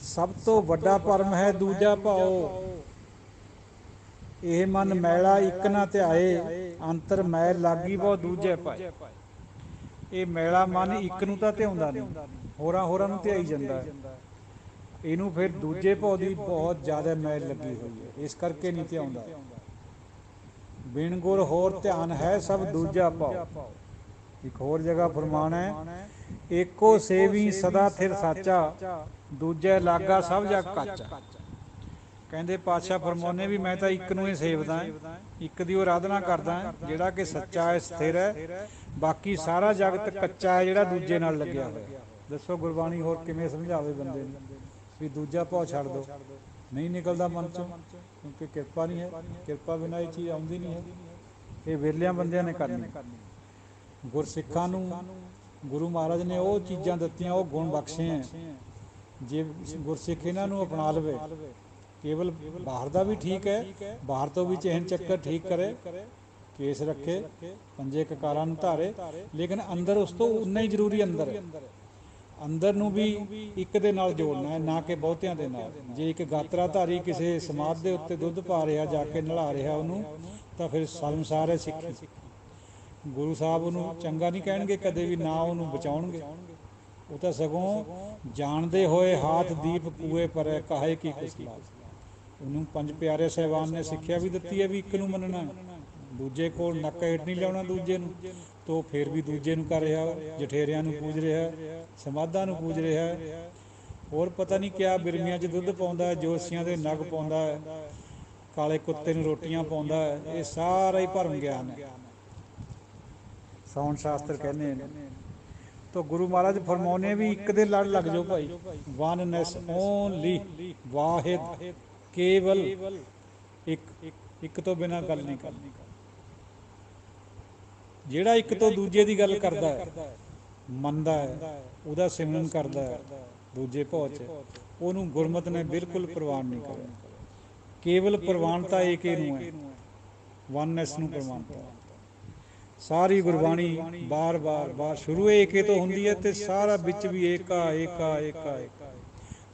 ਸਭ ਤੋਂ ਵੱਡਾ ਭਰਮ ਹੈ ਦੂਜਾ ਭਾਉ। ਇਹ ਮਨ ਮੈਲਾ ਇੱਕ ਨਾ ਧਿਆਏ, ਅੰਤਰ ਮੈਲ ਲਾਗੀ ਬਹੁ ਦੂਜੇ ਪਾਏ। ਇਹ ਮੈਲਾ ਮਨ ਇੱਕ ਨੂੰ ਤਾਂ ਧਿਆਉਂਦਾ ਨਹੀਂ, ਹੋਰਾਂ ਹੋਰਾਂ ਨੂੰ ਧਿਆਈ ਜਾਂਦਾ। ਇਹਨੂੰ ਫਿਰ ਦੂਜੇ ਭਾਉ ਦੀ ਬਹੁਤ ਜ਼ਿਆਦਾ ਮੈਲ ਲੱਗੀ ਹੋਈ ਹੈ, ਇਸ ਕਰਕੇ ਨਹੀਂ ਧਿਆਉਂਦਾ। ਬਿਨ ਗੁਰ ਹੋਰ ਧਿਆਨ ਹੈ ਸਭ ਦੂਜਾ ਭਾਉ। ਇੱਕ ਹੋਰ ਜਗ੍ਹਾ ਫਰਮਾਨ ਹੈ, ਏਕੋ ਸੇਵੀ ਸਦਾ ਥਿਰ ਸਾਚਾ, ਦੂਜੇ ਲਾਗਾ ਸਭ ਜਗ ਕਾਚਾ। ਕਹਿੰਦੇ ਪਾਤਸ਼ਾਹ ਫਰਮਾਉਂਦੇ ਵੀ ਮੈਂ ਤਾਂ ਇੱਕ ਨੂੰ ਹੀ ਸੇਵਦਾ, ਇੱਕ ਦੀ ਆਰਾਧਨਾ ਕਰਦਾ, ਜਿਹੜਾ ਕਿ ਸੱਚਾ ਹੈ, ਸਥਿਰ ਹੈ। ਬਾਕੀ ਸਾਰਾ ਜਗਤ ਕੱਚਾ ਹੈ, ਜਿਹੜਾ ਦੂਜੇ ਨਾਲ ਲੱਗਿਆ ਹੋਇਆ। ਦੱਸੋ ਗੁਰਬਾਣੀ ਹੋਰ ਕਿਵੇਂ ਸਮਝਾਵੇ ਬੰਦੇ ਨੂੰ ਵੀ ਦੂਜਾ ਭਾਅ ਛੱਡ ਦਿਓ। ਨਹੀਂ ਨਿਕਲਦਾ ਮਨ ਚੋਂ, ਕਿਉਂਕਿ ਕਿਰਪਾ ਨਹੀਂ ਹੈ। ਕਿਰਪਾ ਬਿਨਾਂ ਇਹ ਚੀਜ਼ ਆਉਂਦੀ ਨਹੀਂ ਹੈ। ਇਹ ਵਿਰਲਿਆਂ ਬੰਦਿਆਂ ਨੇ ਕਰਨੀ। ਗੁਰਸਿੱਖਾਂ ਨੂੰ ਗੁਰੂ ਮਹਾਰਾਜ ਨੇ ਉਹ ਚੀਜ਼ਾਂ ਦਿੱਤੀਆਂ, ਉਹ ਗੁਣ ਬਖਸ਼ੇ ਹੈ। ਜੇ ਗੁਰਸਿੱਖ ਇਹਨਾਂ ਨੂੰ ਅਪਣਾ ਲਵੇ, ਕੇਵਲ ਬਾਹਰ ਦਾ ਵੀ ਠੀਕ ਹੈ, ਬਾਹਰ ਤੋਂ ਵੀ ਚਿਹਨ ਚੱਕਰ ਠੀਕ ਕਰੇ, ਕੇਸ ਰੱਖੇ, ਪੰਜੇ ਕਕਾਰਾਂ ਨੂੰ ਧਾਰੇ, ਲੇਕਿਨ ਅੰਦਰ ਉਸ ਤੋਂ ਉਨਾ ਹੀ ਜ਼ਰੂਰੀ ਅੰਦਰ ਹੈ। ਅੰਦਰ ਨੂੰ ਵੀ ਇੱਕ ਦੇ ਨਾਲ ਜੋੜਨਾ ਹੈ, ਨਾ ਕਿ ਬਹੁਤਿਆਂ ਦੇ ਨਾਲ। ਜੇ ਇੱਕ ਗਾਤਰਾਧਾਰੀ ਕਿਸੇ ਸਮਾਧ ਦੇ ਉੱਤੇ ਦੁੱਧ ਪਾ ਰਿਹਾ, ਜਾ ਕੇ ਨਲਾ ਰਿਹਾ ਉਹਨੂੰ, ਤਾਂ ਫਿਰ ਸ਼ਰਮਸਾਰ ਹੈ ਸਿੱਖੀ। ਗੁਰੂ ਸਾਹਿਬ ਉਹਨੂੰ ਚੰਗਾ ਨਹੀਂ ਕਹਿਣਗੇ ਕਦੇ ਵੀ, ਨਾ ਉਹਨੂੰ ਬਚਾਉਣਗੇ। ਉਹ ਤਾਂ ਸਗੋਂ ਜਾਣਦੇ ਹੋਏ ਹਾਥ ਦੀਪ ਕੂਏ ਪਰੈ, ਕਾਹੇ ਕੀ ਕੁਸਲਾ। ਉਹਨੂੰ ਪੰਜ ਪਿਆਰੇ ਸਾਹਿਬਾਨ ਨੇ ਸਿੱਖਿਆ ਵੀ ਦਿੱਤੀ ਹੈ ਵੀ ਇੱਕ ਨੂੰ ਮੰਨਣਾ, ਦੂਜੇ ਕੋਲ ਨੱਕ ਹੇਠ ਨਹੀਂ ਲਿਆਉਣਾ ਦੂਜੇ ਨੂੰ। ਤੋ ਫਿਰ ਵੀ ਦੂਜੇ ਨੂੰ ਕਰ ਰਿਹਾ, ਜਠੇਰਿਆਂ ਨੂੰ ਪੂਜ ਰਿਹਾ, ਸਮਾਧਾਂ ਨੂੰ ਪੂਜ ਰਿਹਾ, ਹੋਰ ਪਤਾ ਨਹੀਂ ਕਿਆ ਬਿਰਮੀਆਂ 'ਚ ਦੁੱਧ ਪਾਉਂਦਾ, ਜੋਤਸ਼ੀਆਂ ਦੇ ਨਗ ਪਾਉਂਦਾ, ਕਾਲੇ ਕੁੱਤੇ ਨੂੰ ਰੋਟੀਆਂ ਪਾਉਂਦਾ। ਇਹ ਸਾਰਾ ਹੀ ਭਰਮ ਗਿਆਨ ਹੈ। ਸਾਉਣ ਸ਼ਾਸਤਰ ਕਹਿੰਦੇ ਨੇ। ਤੋ ਗੁਰੂ ਮਹਾਰਾਜ ਫਰਮਾਉਨੇ ਵੀ ਇੱਕ ਦੇ ਲੜ ਲੱਗ ਜਾਓ ਭਾਈ। ਵਨਨੈਸ ਓਨਲੀ, ਵਾਹਿਦ, ਕੇਵਲ ਇੱਕ। ਇੱਕ ਤੋਂ ਬਿਨਾਂ ਗੱਲ ਨਹੀਂ ਕਰਨੀ। ਜਿਹੜਾ ਇੱਕ ਤੋਂ ਦੂਜੇ ਦੀ ਗੱਲ ਕਰਦਾ ਹੈ, ਮੰਨਦਾ ਹੈ, ਉਹਦਾ ਸਿਮਰਨ ਕਰਦਾ ਹੈ ਦੂਜੇ ਭਾਅ 'ਚ, ਉਹਨੂੰ ਗੁਰਮਤ ਨੇ ਬਿਲਕੁਲ ਪ੍ਰਵਾਨ ਨਹੀਂ ਕਰਿਆ। ਕੇਵਲ ਪ੍ਰਵਾਨਤਾ ਏਕੇ ਨੂੰ ਹੈ, ਵਨਨੈਸ ਨੂੰ ਪ੍ਰਵਾਨਤਾ। ਸਾਰੀ ਗੁਰਬਾਣੀ ਬਾਰ ਬਾਰ ਸ਼ੁਰੂ ਏਕੇ ਤੋਂ ਹੁੰਦੀ ਹੈ, ਤੇ ਸਾਰਾ ਵਿੱਚ ਵੀ ਏਕਾ ਏਕਾ ਏਕਾ ਏਕਾ।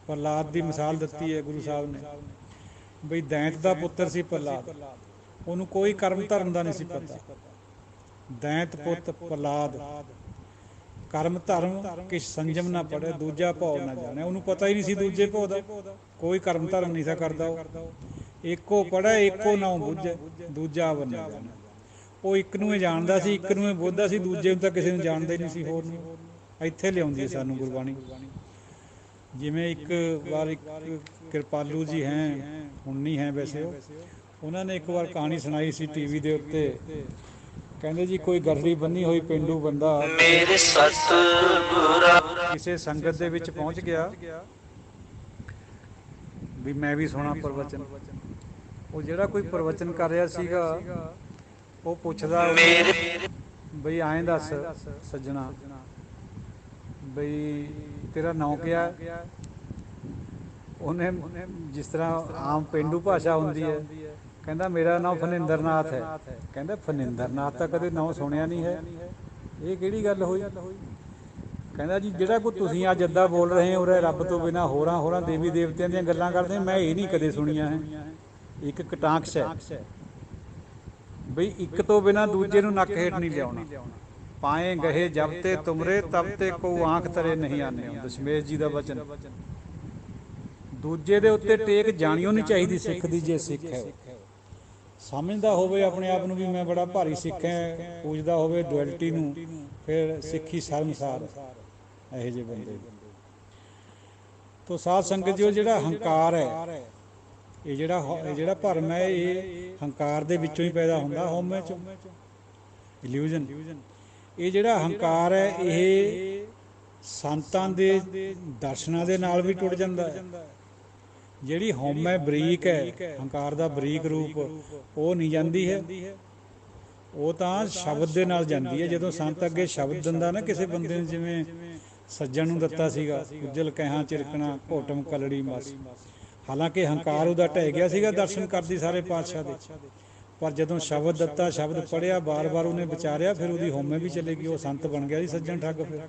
ਪ੍ਰਹਲਾਦ ਦੀ ਮਿਸਾਲ ਦਿੱਤੀ ਹੈ ਗੁਰੂ ਸਾਹਿਬ ਨੇ, ਬਈ ਦੈਂਤ ਦਾ ਪੁੱਤਰ ਸੀ ਪ੍ਰਹਲਾਦ, ਉਹਨੂੰ ਕੋਈ ਕਰਮ ਧਰਮ ਦਾ ਨਹੀਂ ਸੀ ਪਤਾ। ਦੈਂਤ ਪੁੱਤ ਪ੍ਰਹਲਾਦ, ਕਰਮ ਧਰਮ ਕਿਛ ਸੰਜਮ ਨਾ ਪੜ੍ਹੇ, ਦੂਜਾ ਭਾਉ ਨਾ ਜਾਣੇ। ਉਹਨੂੰ ਪਤਾ ਹੀ ਨਹੀਂ ਸੀ ਦੂਜੇ ਭਾਉ ਦਾ, ਕੋਈ ਕਰਮ ਧਰਮ ਨਹੀਂ ਸੀ ਕਰਦਾ ਉਹ। ਏਕੋ ਪੜ੍ਹੇ ਏਕੋ ਨਾਉ ਬੁੱਝੇ, ਦੂਜਾ ਅਵਰ ਨਾ ਜਾਣੇ। ਉਹ ਇੱਕ ਨੂੰ ਹੀ ਜਾਣਦਾ ਸੀ, ਇੱਕ ਨੂੰ ਹੀ ਬੋਧਦਾ ਸੀ, ਦੂਜੇ ਨੂੰ ਤਾਂ ਕਿਸੇ ਨੂੰ ਜਾਣਦਾ ਹੀ ਨਹੀਂ ਸੀ। ਹੋਰ ਨੂੰ ਇੱਥੇ ਲਿਆਉਂਦੀ ਹੈ ਸਾਨੂੰ ਗੁਰਬਾਣੀ। ਜਿਵੇਂ ਇੱਕ ਵਾਰ ਇੱਕ ਕਿਰਪਾਲੂ ਜੀ ਹੈ, ਹੁਣ ਨਹੀਂ ਹੈ ਵੈਸੇ, ਉਹਨਾਂ ਨੇ ਇੱਕ ਵਾਰ ਕਹਾਣੀ ਸੁਣਾਈ ਸੀ ਟੀਵੀ ਦੇ ਉੱਤੇ। ਕਹਿੰਦੇ ਜੀ ਕੋਈ ਗਰੜੀ ਬੰਨੀ ਹੋਈ ਪੇਂਡੂ ਬੰਦਾ ਕਿਸੇ ਸੰਗਤ ਦੇ ਵਿੱਚ ਪਹੁੰਚ ਗਿਆ ਵੀ ਮੈਂ ਵੀ ਸੁਣਾ ਪ੍ਰਵਚਨ। ਉਹ ਜਿਹੜਾ ਕੋਈ ਪ੍ਰਵਚਨ ਕਰ ਰਿਹਾ ਸੀਗਾ, ਉਹ ਪੁੱਛਦਾ ਬਈ ਐਂ ਦੱਸ ਸੱਜਣਾ, ਬਈ ਤੇਰਾ ਨਾਂ ਕਿਆ? ਉਹਨੇ ਜਿਸ ਤਰ੍ਹਾਂ ਆਮ ਪੇਂਡੂ ਭਾਸ਼ਾ ਹੁੰਦੀ ਹੈ, ਕਹਿੰਦਾ ਮੇਰਾ ਨਾਮ ਫਨਿੰਦਰ ਨਾਥ ਹੈ। ਕਹਿੰਦਾ ਫਨਿੰਦਰ ਨਾਥ ਤਾਂ ਕਦੇ ਨਾਂ ਸੁਣਿਆ ਨਹੀਂ ਹੈ, ਇਹ ਕਿਹੜੀ ਗੱਲ ਹੋਈ? ਕਹਿੰਦਾ ਜੀ ਜਿਹੜਾ ਕੋਈ ਤੁਸੀਂ ਅੱਜ ਅੱਧਾ ਬੋਲ ਰਹੇ ਹੋ ਉਰੇ ਰੱਬ ਤੋਂ ਬਿਨਾਂ ਹੋਰਾਂ ਦੇਵੀ ਦੇਵਤਿਆਂ ਦੀਆਂ ਗੱਲਾਂ ਕਰਦੇ, ਮੈਂ ਇਹ ਨਹੀਂ ਕਦੇ ਸੁਣੀਆਂ ਹੈ। ਇੱਕ ਕਟਾਂਕਸ਼ ਹੈ ਬਈ ਇੱਕ ਤੋਂ ਬਿਨਾਂ ਦੂਜੇ ਨੂੰ ਨੱਕ ਹੇਠ ਨਹੀਂ ਲਿਆਉਣਾ। ਪਾਏ ਗਏ ਜਬ ਤੇ ਤੁਮਰੇ ਤਬ ਤੇ ਕੋ ਆਂਖ ਤਰੇ ਨਹੀਂ ਆਨੇ। ਦਸ਼ਮੇਸ਼ ਜੀ ਦਾ ਵਚਨ। ਦੂਜੇ ਦੇ ਉੱਤੇ ਟੇਕ ਜਾਣਿਓ ਨਹੀਂ ਚਾਹੀਦੀ ਸਿੱਖ ਦੀ, ਜੇ ਸਿੱਖ ਹੈ। ਸਮਝਦਾ ਹੋਵੇ ਆਪਣੇ ਆਪ ਨੂੰ ਵੀ ਮੈਂ ਬੜਾ ਭਾਰੀ ਸਿੱਖ ਹੈ, ਪੂਜਦਾ ਹੋਵੇ ਡੁਐਲਿਟੀ ਨੂੰ, ਫਿਰ ਸਿੱਖੀ ਸ਼ਰਮਸਾਰ ਇਹੋ ਜਿਹੇ ਬੰਦੇ। ਤੋ ਸਾਧ ਸੰਗਤ ਜੀ, ਜਿਹੜਾ ਹੰਕਾਰ ਹੈ, ਇਹ ਜਿਹੜਾ ਭਰਮ ਹੈ, ਇਹ ਹੰਕਾਰ ਦੇ ਵਿੱਚੋਂ ਹੀ ਪੈਦਾ ਹੁੰਦਾ, ਹਉਮੈ ਚੋਂ, ਇਲੂਜ਼ਨ। ਇਹ ਜਿਹੜਾ ਹੰਕਾਰ ਹੈ, ਇਹ ਸੰਤਾਂ ਦੇ ਦਰਸ਼ਨਾਂ ਦੇ ਨਾਲ ਵੀ ਟੁੱਟ ਜਾਂਦਾ ਹੈ। ਜਿਹੜੀ ਹਉਮੈ ਬਰੀਕ ਹੈ, ਹੰਕਾਰ ਦਾ ਬਰੀਕ ਰੂਪ, ਉਹ ਨਹੀਂ ਜਾਂਦੀ ਹੈ, ਉਹ ਤਾਂ ਸ਼ਬਦ ਦੇ ਨਾਲ ਜਾਂਦੀ ਹੈ। ਜਦੋਂ ਸੰਤ ਅੱਗੇ ਸ਼ਬਦ ਦਿੰਦਾ ਨਾ ਕਿਸੇ ਬੰਦੇ ਨੂੰ, ਜਿਵੇਂ ਸੱਜਣ ਨੂੰ ਦਿੱਤਾ ਸੀਗਾ, ਉਜਲ ਕਹਿਆਂ ਚਿਰਕਣਾ ਘੋਟਮ ਕਲੜੀ ਮਸ, ਹਾਲਾਂਕਿ ਹੰਕਾਰ ਉਹਦਾ ਢਹਿ ਗਿਆ ਸੀਗਾ ਦਰਸ਼ਨ ਕਰਦੀ ਸਾਰੇ ਪਾਤਸ਼ਾਹ ਦੇ, ਪਰ ਜਦੋਂ ਸ਼ਬਦ ਦਿੱਤਾ, ਸ਼ਬਦ ਪੜ੍ਹਿਆ, ਬਾਰ-ਬਾਰ ਉਹਨੇ ਵਿਚਾਰਿਆ, ਫਿਰ ਉਹਦੀ ਹਉਮੈ ਵੀ ਚਲੇ ਗਈ, ਉਹ ਸੰਤ ਬਣ ਗਿਆ ਜੀ ਸੱਜਣ ਠੱਗ। ਫਿਰ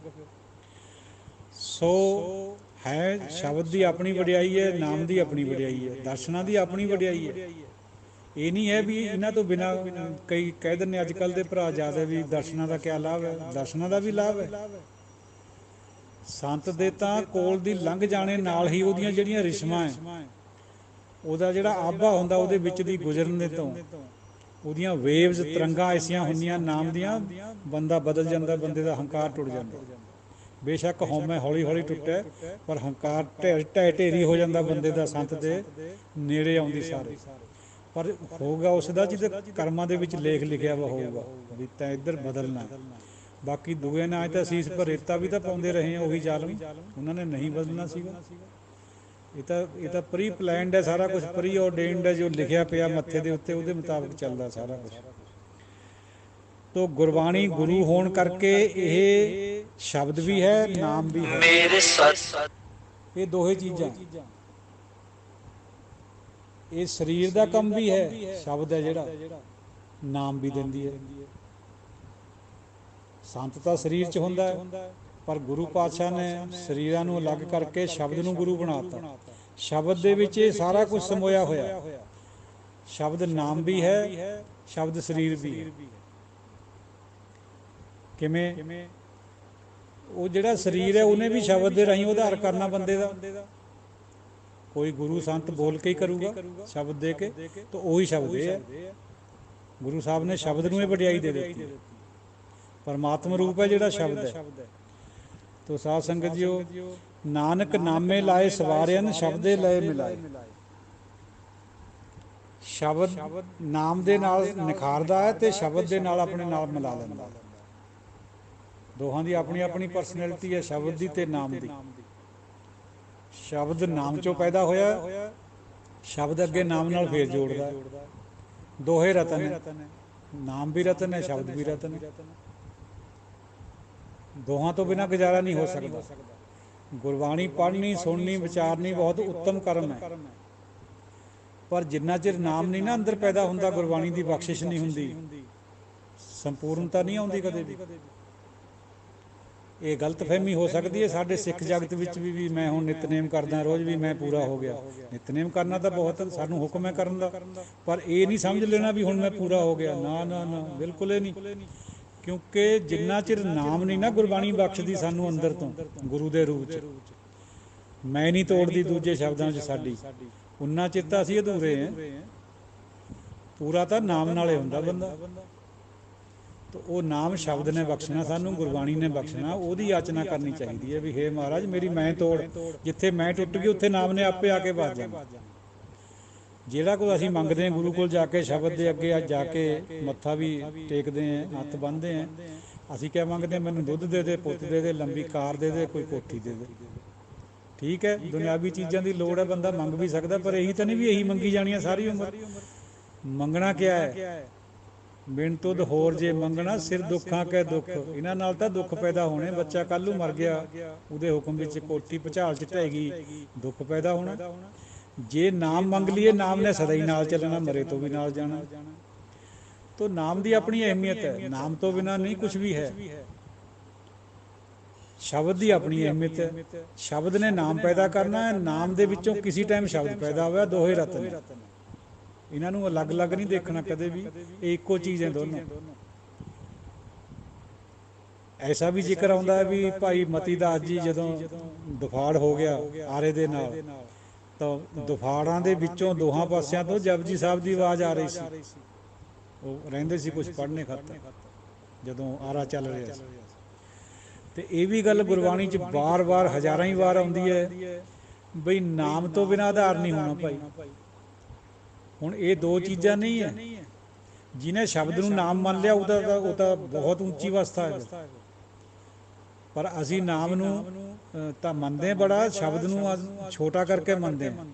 ਸੋ ਹੈ ਸ਼ਬਦ ਦੀ ਆਪਣੀ ਵਡਿਆਈ ਹੈ, ਨਾਮ ਦੀ ਆਪਣੀ ਵਡਿਆਈ ਹੈ, ਦਰਸ਼ਨਾਂ ਦੀ ਆਪਣੀ ਵਡਿਆਈ ਹੈ। ਇਹ ਨਹੀਂ ਹੈ ਵੀ ਇਹਨਾਂ ਤੋਂ ਬਿਨਾਂ, ਕਈ ਕਹਿ ਦਿੰਦੇ ਅੱਜ ਕੱਲ੍ਹ ਦੇ ਭਰਾ ਜ਼ਿਆਦਾ ਵੀ ਦਰਸ਼ਨਾਂ ਦਾ ਕਿਆ ਲਾਭ ਹੈ। ਦਰਸ਼ਨਾਂ ਦਾ ਵੀ ਲਾਭ ਹੈ। ਸੰਤ ਦੇ ਤਾਂ ਕੋਲ ਦੀ ਲੰਘ ਜਾਣੇ ਨਾਲ ਹੀ ਉਹਦੀਆਂ ਜਿਹੜੀਆਂ ਰਿਸ਼ਮਾਂ ਹੈ, ਉਹਦਾ ਜਿਹੜਾ ਆਭਾ ਹੁੰਦਾ, ਉਹਦੇ ਵਿੱਚ ਦੀ ਗੁਜ਼ਰਨ ਦੇ ਤੋਂ ਉਹਦੀਆਂ ਵੇਵਜ਼, ਤਰੰਗਾਂ ਐਸੀਆਂ ਹੁੰਦੀਆਂ ਨਾਮ ਦੀਆਂ, ਬੰਦਾ ਬਦਲ ਜਾਂਦਾ, ਬੰਦੇ ਦਾ ਹੰਕਾਰ ਟੁੱਟ ਜਾਂਦਾ। ਬੇਸ਼ੱਕ ਹਉਮੈ ਹੌਲੀ ਹੌਲੀ ਟੁੱਟੇ, ਪਰ ਹੰਕਾਰ ਢਹਿ ਢੇਰੀ ਹੋ ਜਾਂਦਾ ਬੰਦੇ ਦਾ ਸੰਤ ਦੇ ਨੇੜੇ ਆਉਂਦੀ ਸਾਰੇ। ਪਰ ਹੋਊਗਾ ਉਸ ਦਾ ਜਿਹਦੇ ਕਰਮਾਂ ਦੇ ਵਿੱਚ ਲੇਖ ਲਿਖਿਆ ਵਾ ਹੋਊਗਾ ਵੀ ਤੈਂ ਇੱਧਰ ਬਦਲਣਾ। ਬਾਕੀ ਦੂਏ ਨਾਲ ਤਾਂ ਅਸੀਸ ਪਰ ਰੇਤਾ ਵੀ ਤਾਂ ਪਾਉਂਦੇ ਰਹੇ ਆ, ਉਹੀ ਜ਼ਾਲਮ, ਉਹਨਾਂ ਨੇ ਨਹੀਂ ਬਦਲਣਾ ਸੀਗਾ। ਇਹ ਤਾਂ ਪ੍ਰੀ ਪਲੈਨਡ ਹੈ ਸਾਰਾ ਕੁਝ, ਪ੍ਰੀ ਆਰਡੇਨਡ ਹੈ, ਜੋ ਲਿਖਿਆ ਪਿਆ ਮੱਥੇ ਦੇ ਉੱਤੇ ਉਹਦੇ ਮੁਤਾਬਕ ਚੱਲਦਾ ਸਾਰਾ ਕੁਝ। ਤੋ ਗੁਰਬਾਣੀ ਗੁਰੂ ਹੋਣ ਕਰਕੇ ਇਹ ਸ਼ਬਦ ਵੀ ਹੈ, ਨਾਮ ਵੀ ਹੈ। ਇਹ ਦੋਹੇ ਚੀਜ਼ਾਂ, ਇਹ ਸਰੀਰ ਦਾ ਕੰਮ ਵੀ ਹੈ, ਸ਼ਬਦ ਹੈ ਜਿਹੜਾ, ਨਾਮ ਵੀ ਦਿੰਦੀ ਹੈ। ਸੰਤ ਤਾਂ ਸਰੀਰ 'ਚ ਹੁੰਦਾ ਹੈ, ਪਰ ਗੁਰੂ ਪਾਤਸ਼ਾਹ ਨੇ ਸਰੀਰਾਂ ਨੂੰ ਅਲੱਗ ਕਰਕੇ ਸ਼ਬਦ ਨੂੰ ਗੁਰੂ ਬਣਾਤਾ। ਸ਼ਬਦ ਦੇ ਵਿੱਚ ਇਹ ਸਾਰਾ ਕੁਝ ਸਮੋਇਆ ਹੋਇਆ। ਸ਼ਬਦ ਨਾਮ ਵੀ ਹੈ, ਸ਼ਬਦ ਸਰੀਰ ਵੀ ਹੈ। ਕਿਵੇਂ? ਉਹ ਜਿਹੜਾ ਸਰੀਰ ਹੈ, ਉਹਨੇ ਵੀ ਸ਼ਬਦ ਦੇ ਰਾਹੀਂ ਉਧਾਰ ਕਰਨਾ ਬੰਦੇ ਦਾ। ਕੋਈ ਗੁਰੂ ਸੰਤ ਬੋਲ ਕੇ ਹੀ ਕਰੂਗਾ, ਸ਼ਬਦ ਦੇ ਕੇ, ਤਾਂ ਉਹੀ ਸ਼ਬਦ ਇਹ ਹੈ। ਗੁਰੂ ਸਾਹਿਬ ਨੇ ਸ਼ਬਦ ਨੂੰ ਇਹ ਵਡਿਆਈ ਦੇ ਦਿੱਤੀ। ਪਰਮਾਤਮਾ ਰੂਪ ਹੈ ਜਿਹੜਾ ਸ਼ਬਦ ਹੈ। ਤੋ ਸਾਧ ਸੰਗਤ ਜੀਓ, ਨਾਨਕ ਨਾਮੇ ਲਾਏ ਸਵਾਰਿਆਨ, ਸ਼ਬਦੇ ਲਏ ਮਿਲਾਏ। ਸ਼ਬਦ ਨਾਮ ਦੇ ਨਾਲ ਨਿਖਾਰਦਾ ਹੈ ਤੇ ਸ਼ਬਦ ਦੇ ਨਾਲ ਆਪਣੇ ਨਾਲ ਮਿਲਾ ਲੈਂਦਾ। ਦੋਹਾਂ ਦੀ ਆਪਣੀ ਆਪਣੀ ਪਰਸਨੈਲਿਟੀ ਹੈ, ਸ਼ਬਦ ਦੀ ਤੇ ਨਾਮ ਦੀ। ਸ਼ਬਦ ਨਾਮ ਚੋਂ ਪੈਦਾ ਹੋਇਆ, ਸ਼ਬਦ ਅੱਗੇ ਨਾਮ ਨਾਲ ਫੇਰ ਜੋੜਦਾ। ਦੋਹੇ ਰਤਨ ਹੈ, ਨਾਮ ਵੀ ਰਤਨ ਹੈ, ਸ਼ਬਦ ਵੀ ਰਤਨ ਹੈ। ਦੋਹਾਂ ਤੋਂ ਬਿਨਾਂ ਗੁਜ਼ਾਰਾ ਨਹੀਂ ਹੋ ਸਕਦਾ। ਗੁਰਬਾਣੀ ਪੜ੍ਹਨੀ, ਸੁਣਨੀ, ਵਿਚਾਰਨੀ ਬਹੁਤ ਉੱਤਮ ਕਰਮ ਹੈ, ਪਰ ਜਿੰਨਾ ਚਿਰ ਨਾਮ ਨਹੀਂ ਨਾ ਅੰਦਰ ਪੈਦਾ ਹੁੰਦਾ, ਗੁਰਬਾਣੀ ਦੀ ਬਖਸ਼ਿਸ਼ ਨਹੀਂ ਹੁੰਦੀ, ਸੰਪੂਰਨਤਾ ਨਹੀਂ ਆਉਂਦੀ ਕਦੇ ਵੀ। ਇਹ ਗਲਤਫਹਿਮੀ ਹੋ ਸਕਦੀ ਹੈ ਸਾਡੇ ਸਿੱਖ ਜਗਤ ਵਿੱਚ ਵੀ ਮੈਂ ਹੁਣ ਨਿਤਨੇਮ ਕਰਦਾ ਰੋਜ਼, ਵੀ ਮੈਂ ਪੂਰਾ ਹੋ ਗਿਆ। ਨਿਤਨੇਮ ਕਰਨਾ ਤਾਂ ਬਹੁਤ ਸਾਨੂੰ ਹੁਕਮ ਹੈ ਕਰਨ ਦਾ, ਪਰ ਇਹ ਨਹੀਂ ਸਮਝ ਲੈਣਾ ਵੀ ਹੁਣ ਮੈਂ ਪੂਰਾ ਹੋ ਗਿਆ। ਨਾ ਨਾ ਨਾ, ਬਿਲਕੁਲ ਹੀ ਨਹੀਂ। ਕਿਉਂਕਿ ਜਿੰਨਾ ਚਿਰ ਨਾਮ ਨਹੀਂ ਨਾ ਗੁਰਬਾਣੀ ਬਖਸ਼ਦੀ ਸਾਨੂੰ ਅੰਦਰ ਤੋਂ, ਗੁਰੂ ਦੇ ਰੂਪ 'ਚ, ਮੈਂ ਨਹੀਂ ਤੋੜਦੀ ਦੂਜੇ ਸ਼ਬਦਾਂ 'ਚ ਸਾਡੀ, ਉਨਾ ਚਿਰ ਤਾਂ ਅਸੀਂ ਅਧੂਰੇ ਹਾਂ। ਪੂਰਾ ਤਾਂ ਨਾਮ ਨਾਲੇ ਹੁੰਦਾ ਬੰਦਾ। ਤਾਂ ਉਹ ਨਾਮ ਸ਼ਬਦ ਨੇ ਬਖਸ਼ਣਾ ਸਾਨੂੰ, ਗੁਰਬਾਣੀ ਨੇ ਬਖਸ਼ਣਾ। ਉਹਦੀ ਯਾਚਨਾ ਕਰਨੀ ਚਾਹੀਦੀ ਹੈ ਵੀ ਹੇ ਮਹਾਰਾਜ ਮੇਰੀ ਮੈਂ ਤੋੜ, ਜਿੱਥੇ ਮੈਂ ਟੁੱਟ ਗਈ ਉੱਥੇ ਨਾਮ ਨੇ ਆਪੇ ਆ ਕੇ ਵੱਸ ਜਾਣਾ। ਜਿਹੜਾ ਕੁਝ ਅਸੀਂ ਮੰਗਦੇ ਹਾਂ ਗੁਰੂ ਕੋਲ ਜਾ ਕੇ, ਸ਼ਬਦ ਦੇ ਅੱਗੇ ਅੱਜ ਜਾ ਕੇ ਮੱਥਾ ਵੀ ਟੇਕਦੇ ਹਾਂ, ਹੱਥ ਬੰਨ੍ਹਦੇ ਹਾਂ, ਅਸੀਂ ਕਿਆ ਮੰਗਦੇ? ਮੈਨੂੰ ਦੁੱਧ ਦੇ ਦੇ, ਪੁੱਤ ਦੇ ਦੇ, ਲੰਬੀ ਕਾਰ ਦੇ ਦੇ, ਕੋਈ ਕੋਠੀ ਦੇ ਦੇ। ਠੀਕ ਹੈ, ਦੁਨਿਆਵੀ ਚੀਜ਼ਾਂ ਦੀ ਲੋੜ ਹੈ, ਬੰਦਾ ਮੰਗ ਵੀ ਸਕਦਾ, ਪਰ ਇਹੀ ਤਾਂ ਨਹੀਂ ਵੀ ਇਹੀ ਮੰਗੀ ਜਾਣੀਆਂ ਸਾਰੀ ਉਮਰ। ਮੰਗਣਾ ਕਿਆ ਹੈ? ਬਿਨ ਤੁਧ ਹੋਰ ਜੇ ਮੰਗਣਾ, ਸਿਰ ਦੁੱਖਾਂ ਕੈ ਦੁੱਖ। ਇਹਨਾਂ ਨਾਲ ਤਾਂ ਦੁੱਖ ਪੈਦਾ ਹੋਣੇ। ਬੱਚਾ ਕੱਲ੍ਹ ਨੂੰ ਮਰ ਗਿਆ, ਉਹਦੇ ਹੁਕਮ ਵਿੱਚ ਕੋਠੀ ਭੁਚਾਲ 'ਚ ਢਹਿ ਗਈ, ਦੁੱਖ ਪੈਦਾ ਹੋਣਾ। ਜੇ ਨਾਮ ਮੰਗ ਲਈਏ, ਨਾਮ ਨੇ ਸਦਾ ਹੀ ਨਾਲ ਚੱਲਣਾ, ਮਰੇ ਤੋਂ ਵੀ ਨਾਲ ਜਾਣਾ। ਤੋ ਨਾਮ ਦੀ ਆਪਣੀ ਅਹਿਮੀਅਤ ਹੈ, ਨਾਮ ਤੋਂ ਬਿਨਾਂ ਨਹੀਂ ਕੁਝ ਵੀ ਹੈ। ਸ਼ਬਦ ਦੀ ਆਪਣੀ ਅਹਿਮੀਅਤ ਹੈ। ਸ਼ਬਦ ਨੇ ਨਾਮ ਪੈਦਾ ਕਰਨਾ ਹੈ, ਨਾਮ ਦੇ ਵਿੱਚੋਂ ਕਿਸੇ ਟਾਈਮ ਸ਼ਬਦ ਪੈਦਾ ਹੋਇਆ। ਦੋਹੇ ਰਤਨ ਹੈ, ਇਹਨਾਂ ਨੂੰ ਅਲੱਗ ਅਲੱਗ ਨਹੀਂ ਦੇਖਣਾ ਕਦੇ ਵੀ, ਇਹ ਇੱਕੋ ਚੀਜ਼ ਹੈ ਦੋਨੋਂ। ਐਸਾ ਵੀ ਜ਼ਿਕਰ ਆਉਂਦਾ ਹੈ ਵੀ ਭਾਈ ਮਤੀ ਦਾਸ ਜੀ ਜਦੋਂ ਦੁਫਾੜ ਹੋ ਗਿਆ ਆਰੇ ਦੇ ਨਾਲ, ਤਾਂ ਦੁਫਾੜਾਂ ਦੇ ਵਿੱਚੋਂ ਦੋਹਾਂ ਪਾਸਿਆਂ ਤੋਂ ਜਪਜੀ ਸਾਹਿਬ ਦੀ ਆਵਾਜ਼ ਆ ਰਹੀ ਸੀ। ਉਹ ਰਹਿੰਦੇ ਸੀ ਕੁਝ ਪੜ੍ਹਨੇ ਖਾਤਰ ਜਦੋਂ ਆਰਾ ਚੱਲ ਰਿਹਾ ਸੀ। ਤੇ ਇਹ ਵੀ ਗੱਲ ਗੁਰਬਾਣੀ 'ਚ ਬਾਰ-ਬਾਰ ਹਜ਼ਾਰਾਂ ਹੀ ਵਾਰ ਆਉਂਦੀ ਹੈ ਬਈ ਨਾਮ ਤੋਂ ਬਿਨਾਂ ਆਧਾਰ ਨਹੀਂ ਹੋਣਾ ਭਾਈ। ਹੁਣ ਇਹ ਦੋ ਚੀਜ਼ਾਂ ਨਹੀਂ ਹੈ। ਜਿਹਨੇ ਸ਼ਬਦ ਨੂੰ ਨਾਮ ਮੰਨ ਲਿਆ ਉਹ ਤਾਂ ਬਹੁਤ ਉੱਚੀ ਅਵਸਥਾ ਹੈ। ਪਰ ਅਸੀਂ ਨਾਮ ਨੂੰ ਤਾਂ ਮੰਨਦੇ ਬੜਾ, ਸ਼ਬਦ ਨੂੰ ਛੋਟਾ ਕਰਕੇ ਮੰਨਦੇ ਹਾਂ।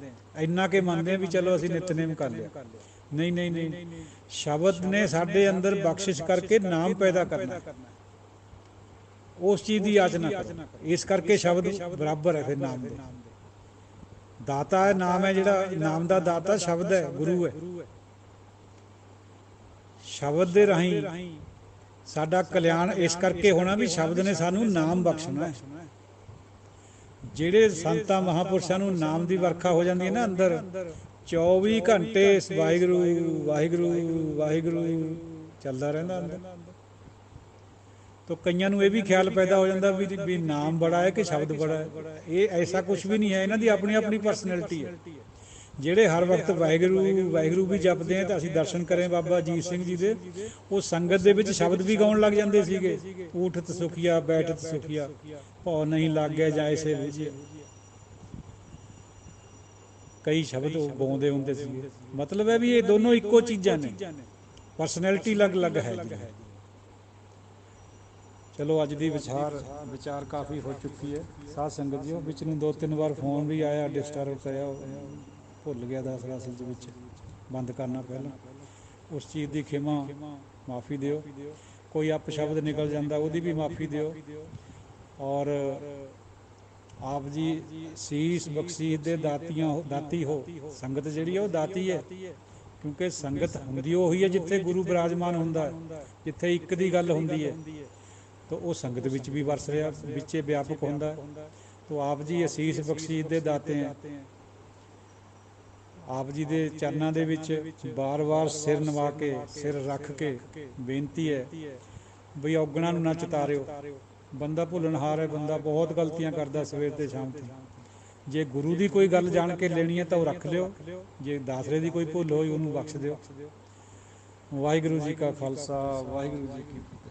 ਇੰਨਾ ਕਿ ਮੰਨਦੇ ਹਾਂ ਵੀ ਚਲੋ ਅਸੀਂ ਨਿਤਨੇਮ ਕਰ ਲਿਆ। ਨਹੀਂ ਨਹੀਂ ਨਹੀਂ, ਸ਼ਬਦ ਨੇ ਸਾਡੇ ਅੰਦਰ ਬਖਸ਼ਿਸ਼ ਕਰਕੇ ਨਾਮ ਪੈਦਾ ਕਰਨਾ, ਉਸ ਚੀਜ਼ ਦੀ ਯਾਚਨਾ ਕਰੋ। ਇਸ ਕਰਕੇ ਸ਼ਬਦ ਬਰਾਬਰ ਹੈ ਫਿਰ ਨਾਮ ਦੇ। ਦਾਤਾ ਹੈ ਨਾਮ, ਹੈ ਜਿਹੜਾ ਨਾਮ ਦਾ ਦਾਤਾ ਸ਼ਬਦ ਹੈ, ਗੁਰੂ ਹੈ। ਸ਼ਬਦ ਦੇ ਰਾਹੀਂ ਸਾਡਾ ਕਲਿਆਣ ਇਸ ਕਰਕੇ ਹੋਣਾ ਵੀ ਸ਼ਬਦ ਨੇ ਸਾਨੂੰ ਨਾਮ ਬਖਸ਼ਣਾ ਹੈ। ਜਿਹੜੇ ਸੰਤਾਂ ਮਹਾਂਪੁਰਸ਼ਾਂ ਨੂੰ ਨਾਮ ਦੀ ਵਰਖਾ ਹੋ ਜਾਂਦੀ ਹੈ ਨਾ ਅੰਦਰ, 24 ਘੰਟੇ ਵਾਹਿਗੁਰੂ ਵਾਹਿਗੁਰੂ ਵਾਹਿਗੁਰੂ ਚੱਲਦਾ ਰਹਿੰਦਾ ਅੰਦਰ। ਤਾਂ ਕਈਆਂ ਨੂੰ ਇਹ ਵੀ ਖਿਆਲ ਪੈਦਾ ਹੋ ਜਾਂਦਾ ਵੀ ਨਾਮ ਬੜਾ ਹੈ ਕਿ ਸ਼ਬਦ ਬੜਾ ਹੈ। ਇਹ ਐਸਾ ਕੁਝ ਵੀ ਨਹੀਂ ਹੈ, ਇਹਨਾਂ ਦੀ ਆਪਣੀ ਆਪਣੀ ਪਰਸਨੈਲਿਟੀ ਹੈ। ਜਿਹੜੇ ਹਰ ਵਕਤ ਵਾਹਿਗੁਰੂ ਵਾਹਿਗੁਰੂ ਵੀ ਜਪਦੇ ਆ। ਤਾਂ ਅਸੀਂ ਦਰਸ਼ਨ ਕਰੇ ਬਾਬਾ ਅਜੀਤ ਸਿੰਘ ਜੀ ਦੇ, ਉਹ ਸੰਗਤ ਦੇ ਵਿੱਚ ਸ਼ਬਦ ਵੀ ਗਾਉਣ ਲੱਗ ਜਾਂਦੇ ਸੀਗੇ। ਊਠਤ ਸੁਖੀਆ ਬੈਠਤ ਸੁਖੀਆ, ਭਉ ਨਹੀਂ ਲਾਗੇ ਜਾਇਸੇ ਵਿਜੇ। ਕਈ ਸ਼ਬਦ ਉਹ ਗਾਉਂਦੇ ਹੁੰਦੇ ਸੀਗੇ। ਮਤਲਬ ਹੈ ਵੀ ਇਹ ਦੋਨੋਂ ਇੱਕੋ ਚੀਜ਼ਾਂ ਨੇ, ਪਰਸਨੈਲਿਟੀ ਅਲੱਗ-ਅਲੱਗ ਹੈ ਜੀ। ਚਲੋ ਅੱਜ ਦੀ ਵਿਚਾਰ ਕਾਫੀ ਹੋ ਚੁੱਕੀ ਹੈ ਸਾਧ ਸੰਗਤ ਜੀ। ਵਿੱਚ ਨੂੰ 2-3 ਵਾਰ ਫੋਨ ਵੀ ਆਇਆ, ਡਿਸਟਰਬ ਕਰਿਆ, ਭੁੱਲ ਗਿਆ ਦਾਸ ਰਾਸਲ ਦੇ ਵਿੱਚ ਬੰਦ ਕਰਨਾ ਪਹਿਲਾਂ। ਉਸ ਚੀਜ਼ ਦੀ ਖਿਮਾ ਮਾਫੀ ਦਿਓ। ਕੋਈ ਅਪਸ਼ਬਦ ਨਿਕਲ ਜਾਂਦਾ ਉਹਦੀ ਵੀ ਮਾਫੀ ਦਿਓ। ਔਰ ਆਪ ਜੀ ਸੀਸ ਬਖਸ਼ੀਸ਼ ਦੇ ਦਾਤੀ ਹੋ। ਸੰਗਤ ਜਿਹੜੀ ਹੈ ਉਹ ਦਾਤੀ ਹੈ, ਕਿਉਂਕਿ ਸੰਗਤ ਹੁੰਦੀ ਉਹੀ ਹੈ ਜਿੱਥੇ ਗੁਰੂ ਬਿਰਾਜਮਾਨ ਹੁੰਦਾ, ਜਿੱਥੇ ਇੱਕ ਦੀ ਗੱਲ ਹੁੰਦੀ ਹੈ। ਤਾਂ ਉਹ ਸੰਗਤ ਵਿੱਚ ਵੀ ਵਰਸ ਰਿਹਾ, ਵਿੱਚੇ ਵਿਆਪਕ ਹੁੰਦਾ। ਤਾਂ ਆਪ ਜੀ ਅਸੀਸ ਬਖਸ਼ੀਸ਼ ਦੇ ਦਾਤੇ ਹੈ। ਆਪ ਜੀ ਦੇ ਚਰਨਾਂ ਦੇ ਵਿੱਚ ਵਾਰ-ਵਾਰ ਸਿਰ ਨਵਾ ਕੇ, ਸਿਰ ਰੱਖ ਕੇ ਬੇਨਤੀ ਹੈ ਬਈ ਔਗਣਾ ਨੂੰ ਨਾ ਚਿਤਾਰਿਓ। ਬੰਦਾ ਭੁੱਲਣਹਾਰ ਹੈ, ਬੰਦਾ ਬਹੁਤ ਗਲਤੀਆਂ ਕਰਦਾ ਸਵੇਰ ਤੇ ਸ਼ਾਮ ਤੋਂ। ਜੇ ਗੁਰੂ ਦੀ ਕੋਈ ਗੱਲ ਜਾਣ ਕੇ ਲੈਣੀ ਹੈ ਤਾਂ ਉਹ ਰੱਖ ਲਿਓ, ਜੇ ਦਾਸਰੇ ਦੀ ਕੋਈ ਭੁੱਲ ਹੋਈ ਉਹਨੂੰ ਬਖਸ਼ ਦਿਓ। ਵਾਹਿਗੁਰੂ ਜੀ ਕਾ ਖਾਲਸਾ, ਵਾਹਿਗੁਰੂ ਜੀ ਕੀ ਫਤਿਹ।